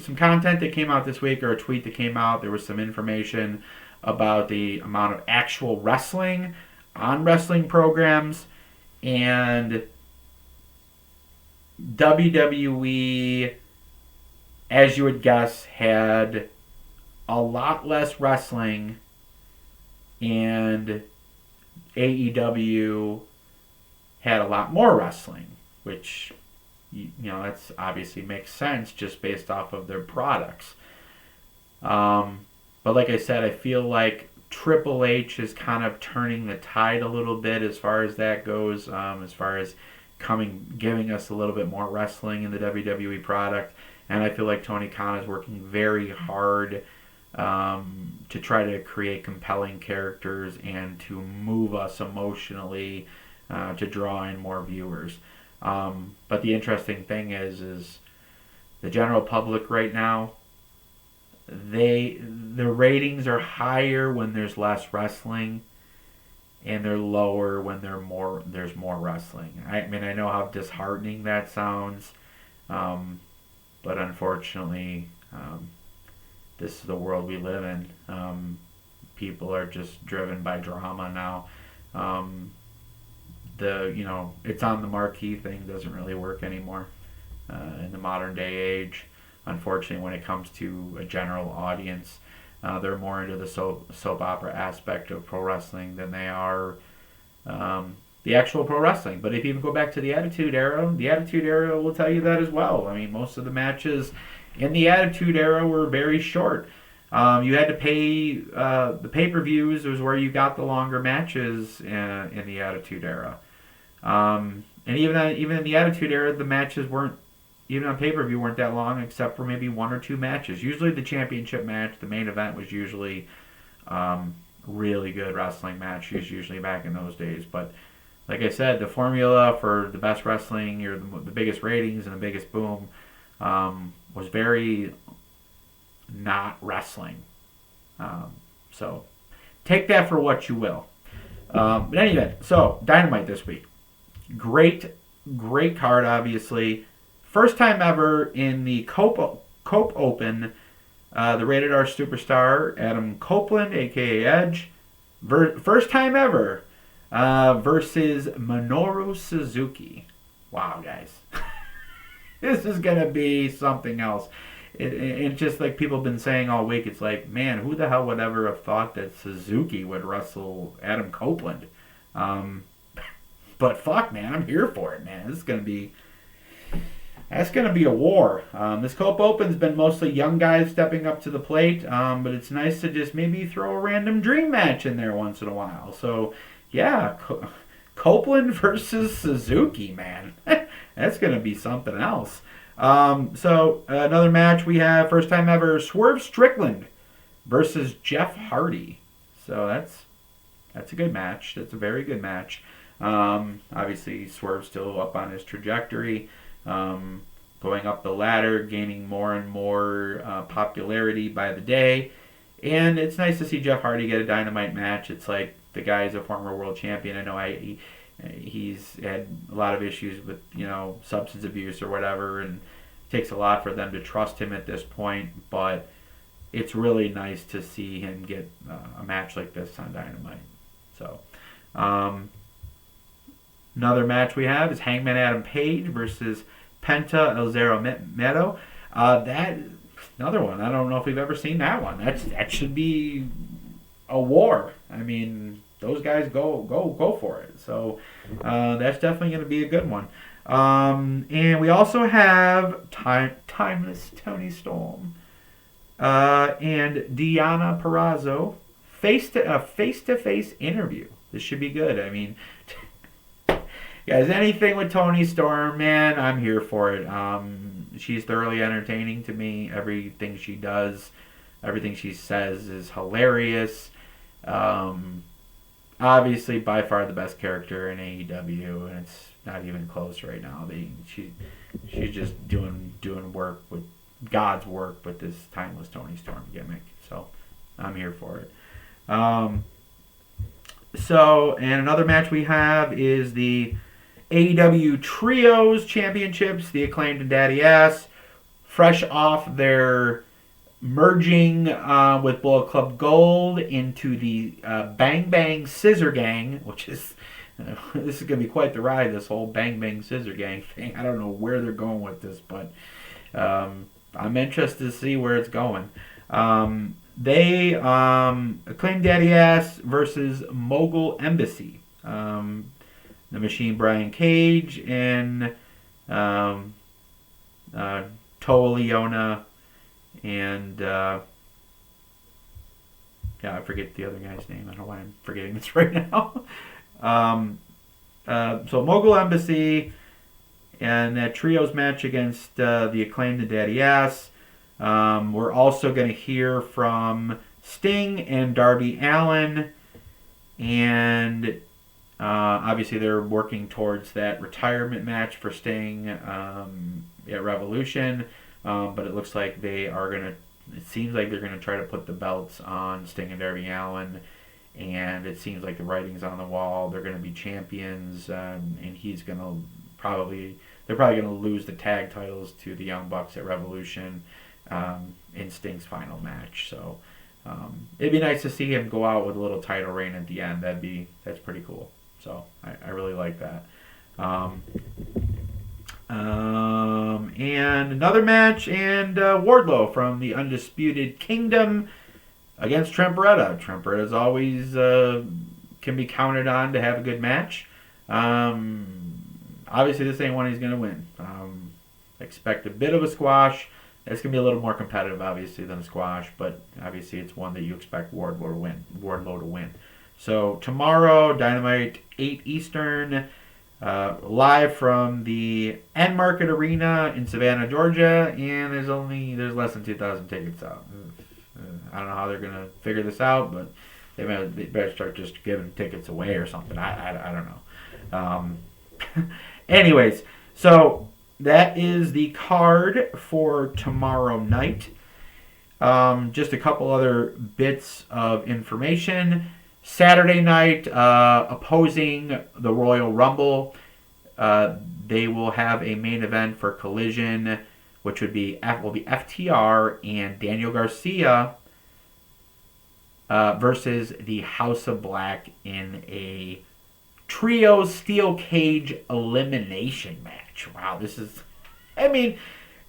[SPEAKER 1] some content that came out this week, or a tweet that came out. There was some information about the amount of actual wrestling on wrestling programs, and WWE, as you would guess, had a lot less wrestling, and AEW had a lot more wrestling, which that's obviously makes sense just based off of their products. But like I said, I feel like Triple H is kind of turning the tide a little bit as far as that goes, as far as giving us a little bit more wrestling in the WWE product. And I feel like Tony Khan is working very hard to try to create compelling characters and to move us emotionally to draw in more viewers. But the interesting thing is the general public right now, the ratings are higher when there's less wrestling, and they're lower when there's more wrestling. I mean, I know how disheartening that sounds, but unfortunately, this is the world we live in. People are just driven by drama now. It's on the marquee thing doesn't really work anymore in the modern day age. Unfortunately, when it comes to a general audience, they're more into the soap opera aspect of pro wrestling than they are the actual pro wrestling. But if you even go back to the Attitude Era will tell you that as well. I mean, most of the matches in the Attitude Era were very short. You had to pay the pay-per-views was where you got the longer matches in the Attitude Era. And even in the Attitude Era, the matches weren't, even on pay-per-view, weren't that long, except for maybe one or two matches. Usually the championship match, the main event, was usually really good wrestling matches, usually back in those days. But like I said, the formula for the best wrestling, or the biggest ratings and the biggest boom, was very not wrestling. So take that for what you will. But anyway, so Dynamite this week. Great card, obviously. First time ever in the Cope Open, the Rated R Superstar, Adam Copeland, a.k.a. Edge, first time ever, versus Minoru Suzuki. Wow, guys. This is going to be something else. It's just like people have been saying all week, it's like, man, who the hell would ever have thought that Suzuki would wrestle Adam Copeland? But fuck, man, I'm here for it, man. That's going to be a war. This Cope Open's been mostly young guys stepping up to the plate, but it's nice to just maybe throw a random dream match in there once in a while. So, yeah, Copeland versus Suzuki, man. That's going to be something else. So, another match we have, first time ever, Swerve Strickland versus Jeff Hardy. So, that's a good match. That's a very good match. Obviously, Swerve's still up on his trajectory. Going up the ladder, gaining more and more popularity by the day. And it's nice to see Jeff Hardy get a Dynamite match. It's like the guy's a former world champion. I know he's had a lot of issues with, substance abuse or whatever, and it takes a lot for them to trust him at this point. But it's really nice to see him get a match like this on Dynamite. So, another match we have is Hangman Adam Page versus Penta El Zero Miedo. That another one. I don't know if we've ever seen that one. That should be a war. I mean, those guys go for it. So that's definitely going to be a good one. And we also have Timeless Tony Storm and Diana Perrazzo face-to-face interview. This should be good. I mean, guys, anything with Tony Storm, man, I'm here for it. She's thoroughly entertaining to me. Everything she does, everything she says is hilarious. Obviously, by far the best character in AEW, and it's not even close right now. She's just doing work with God's work with this Timeless Tony Storm gimmick. So I'm here for it. And another match we have is the AEW Trios Championships, the Acclaimed and Daddy Ass, fresh off their merging with Bullet Club Gold into the Bang Bang Scissor Gang, which is this is going to be quite the ride, this whole Bang Bang Scissor Gang thing. I don't know where they're going with this, but I'm interested to see where it's going. They Acclaimed Daddy Ass versus Mogul Embassy. The Machine Brian Cage and Toa Leona and I forget the other guy's name. I don't know why I'm forgetting this right now. So Mogul Embassy and that trios match against the Acclaimed and Daddy Ass. We're also going to hear from Sting and Darby Allin, and obviously they're working towards that retirement match for Sting at Revolution. But it looks like it seems like they're going to try to put the belts on Sting and Darby Allin, and it seems like the writing's on the wall. They're going to be champions, and they're probably going to lose the tag titles to the Young Bucks at Revolution in Sting's final match. So it'd be nice to see him go out with a little title reign at the end. That's pretty cool. So I really like that. And another match, and Wardlow from the Undisputed Kingdom against Trent Beretta. Trent Beretta's always can be counted on to have a good match. Obviously, this ain't one he's going to win. Expect a bit of a squash. It's going to be a little more competitive, obviously, than a squash, but obviously it's one that you expect Wardlow to win. So tomorrow, Dynamite 8 Eastern. Live from the End Market Arena in Savannah, Georgia, and there's less than 2,000 tickets out. I don't know how they're gonna figure this out, but they better start just giving tickets away or something. I don't know. Anyways, so that is the card for tomorrow night. Just a couple other bits of information. Saturday night, opposing the Royal Rumble, they will have a main event for Collision, which will be FTR and Daniel Garcia versus the House of Black in a trio steel cage elimination match. Wow,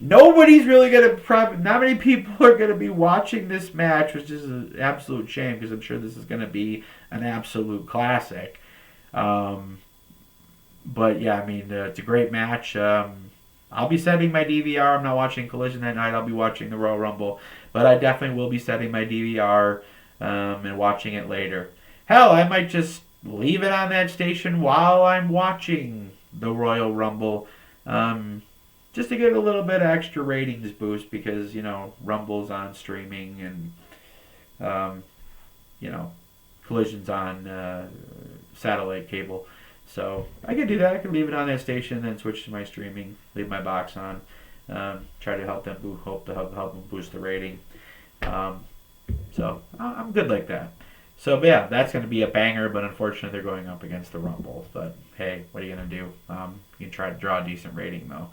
[SPEAKER 1] nobody's really going to not many people are going to be watching this match, which is an absolute shame because I'm sure this is going to be an absolute classic. But yeah, it's a great match. I'll be setting my DVR. I'm not watching Collision that night. I'll be watching the Royal Rumble. But I definitely will be setting my DVR and watching it later. Hell, I might just leave it on that station while I'm watching the Royal Rumble. Just to get a little bit of extra ratings boost because, Rumble's on streaming and, Collision's on satellite cable. So I could do that. I could leave it on that station, then switch to my streaming, leave my box on, try to help them help them boost the rating. So I'm good like that. So but yeah, that's going to be a banger, but unfortunately they're going up against the Rumble. But hey, what are you going to do? You can try to draw a decent rating though.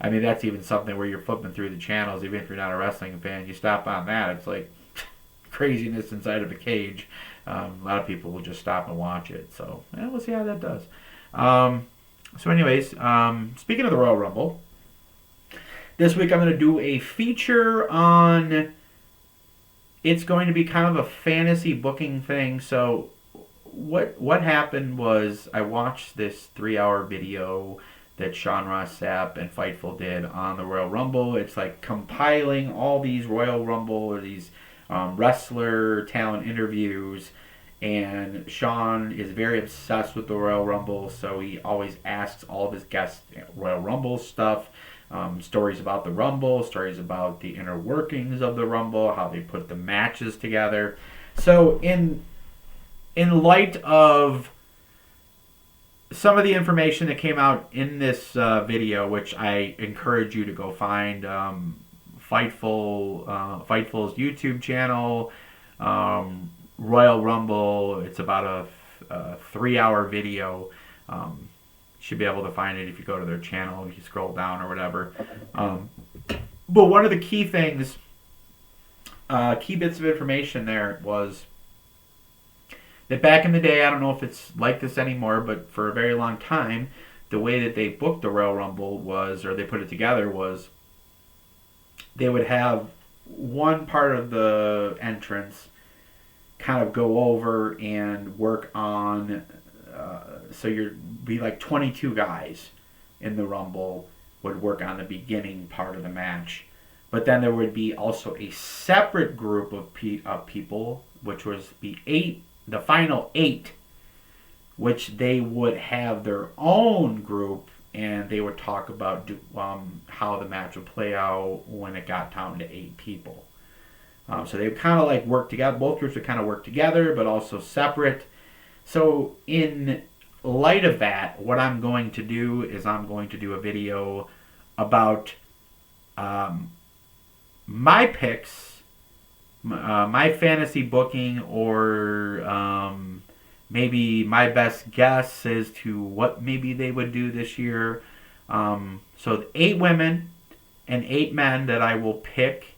[SPEAKER 1] That's even something where you're flipping through the channels, even if you're not a wrestling fan. You stop on that, it's like craziness inside of a cage. A lot of people will just stop and watch it. So we'll see how that does. So anyways, speaking of the Royal Rumble, This week I'm going to do a feature on, it's going to be kind of a fantasy booking thing. So what happened was I watched this 3-hour video that Sean Ross Sapp and Fightful did on the Royal Rumble. It's like compiling all these Royal Rumble or these wrestler talent interviews. And Sean is very obsessed with the Royal Rumble, so he always asks all of his guests Royal Rumble stuff, stories about the Rumble, stories about the inner workings of the Rumble, how they put the matches together. So in light of some of the information that came out in this video, which I encourage you to go find, Fightful's YouTube channel, Royal Rumble. It's about a 3-hour video. You should be able to find it if you go to their channel, if you scroll down or whatever. But one of the key things, key bits of information there was that back in the day, I don't know if it's like this anymore, but for a very long time, the way that they booked the Royal Rumble was, or they put it together was, they would have one part of the entrance kind of go over and work on, so you'd be like 22 guys in the Rumble would work on the beginning part of the match. But then there would be also a separate group of people, which was the final 8, which they would have their own group, and they would talk about how the match would play out when it got down to 8 people. So they would kind of like work together. Both groups would kind of work together, but also separate. So in light of that, what I'm going to do is I'm going to do a video about my picks, my fantasy booking, or maybe my best guess as to what maybe they would do this year. So 8 women and 8 men that I will pick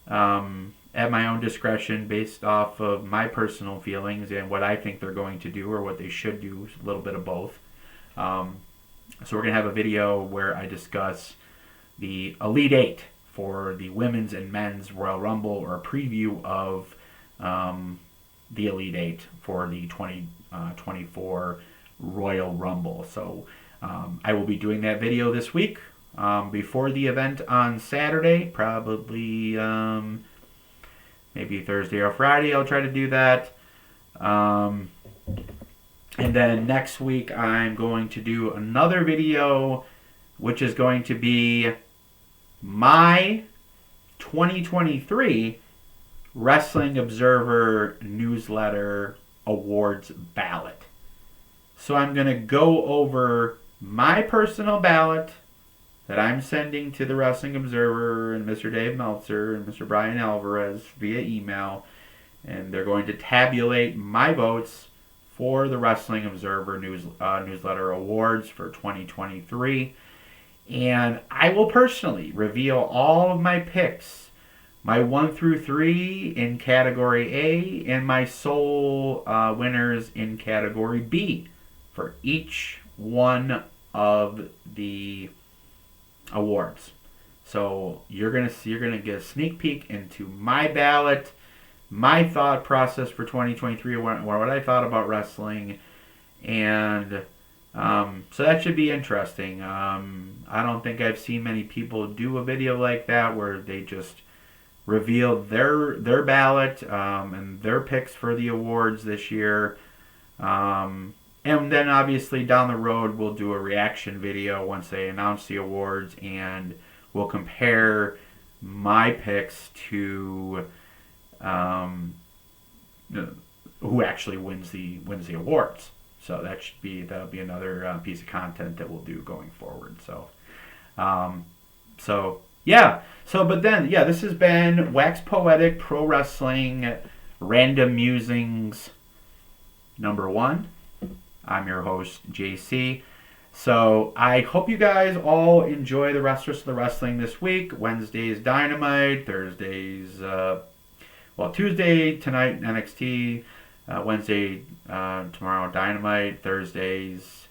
[SPEAKER 1] at my own discretion based off of my personal feelings and what I think they're going to do or what they should do, a little bit of both. So we're going to have a video where I discuss the Elite 8 for the women's and men's Royal Rumble, or a preview of the Elite 8 for the 2024 Royal Rumble. So I will be doing that video this week before the event on Saturday, probably maybe Thursday or Friday. I'll try to do that. And then next week I'm going to do another video, which is going to be my 2023 Wrestling Observer Newsletter Awards ballot. So I'm going to go over my personal ballot that I'm sending to the Wrestling Observer and Mr. Dave Meltzer and Mr. Brian Alvarez via email, and they're going to tabulate my votes for the Wrestling Observer Newsletter Awards for 2023. And I will personally reveal all of my picks, my 1 through 3 in Category A, and my sole winners in Category B for each one of the awards. So you're gonna get a sneak peek into my ballot, my thought process for 2023, what I thought about wrestling, and so that should be interesting. I don't think I've seen many people do a video like that where they just reveal their ballot and their picks for the awards this year. And then obviously down the road we'll do a reaction video once they announce the awards, and we'll compare my picks to who actually wins the awards. So that'll be another piece of content that we'll do going forward. So this has been Wax Poetic Pro Wrestling Random Musings number 1. I'm your host, JC. So I hope you guys all enjoy the rest of the wrestling this week. Wednesday's Dynamite, Tuesday tonight NXT, Wednesday tomorrow Dynamite, Thursday's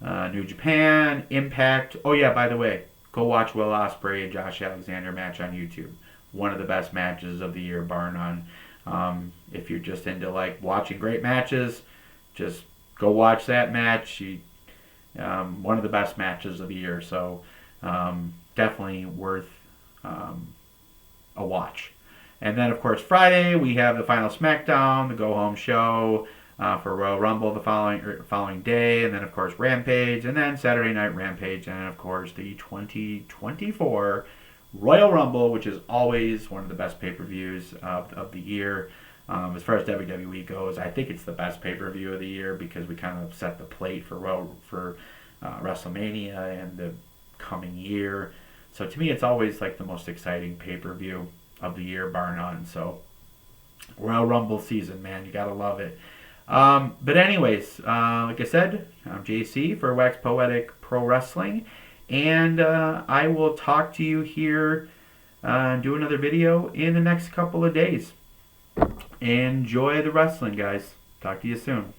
[SPEAKER 1] New Japan, Impact. Oh yeah, by the way, go watch Will Ospreay and Josh Alexander match on YouTube. One of the best matches of the year, bar none. If you're just into like watching great matches, just go watch that match. One of the best matches of the year, so definitely worth a watch. And then, of course, Friday we have the final SmackDown, the go-home show for Royal Rumble the following day, and then, of course, Rampage, and then Saturday Night Rampage, and, of course, the 2024 Royal Rumble, which is always one of the best pay-per-views of the year. As far as WWE goes, I think it's the best pay-per-view of the year because we kind of set the plate for WrestleMania and the coming year. So to me, it's always like the most exciting pay-per-view of the year, bar none. So Royal Rumble season, man, you gotta love it. But anyways, like I said, I'm JC for Wax Poetic Pro Wrestling, and I will talk to you here and do another video in the next couple of days. Enjoy the wrestling, guys. Talk to you soon.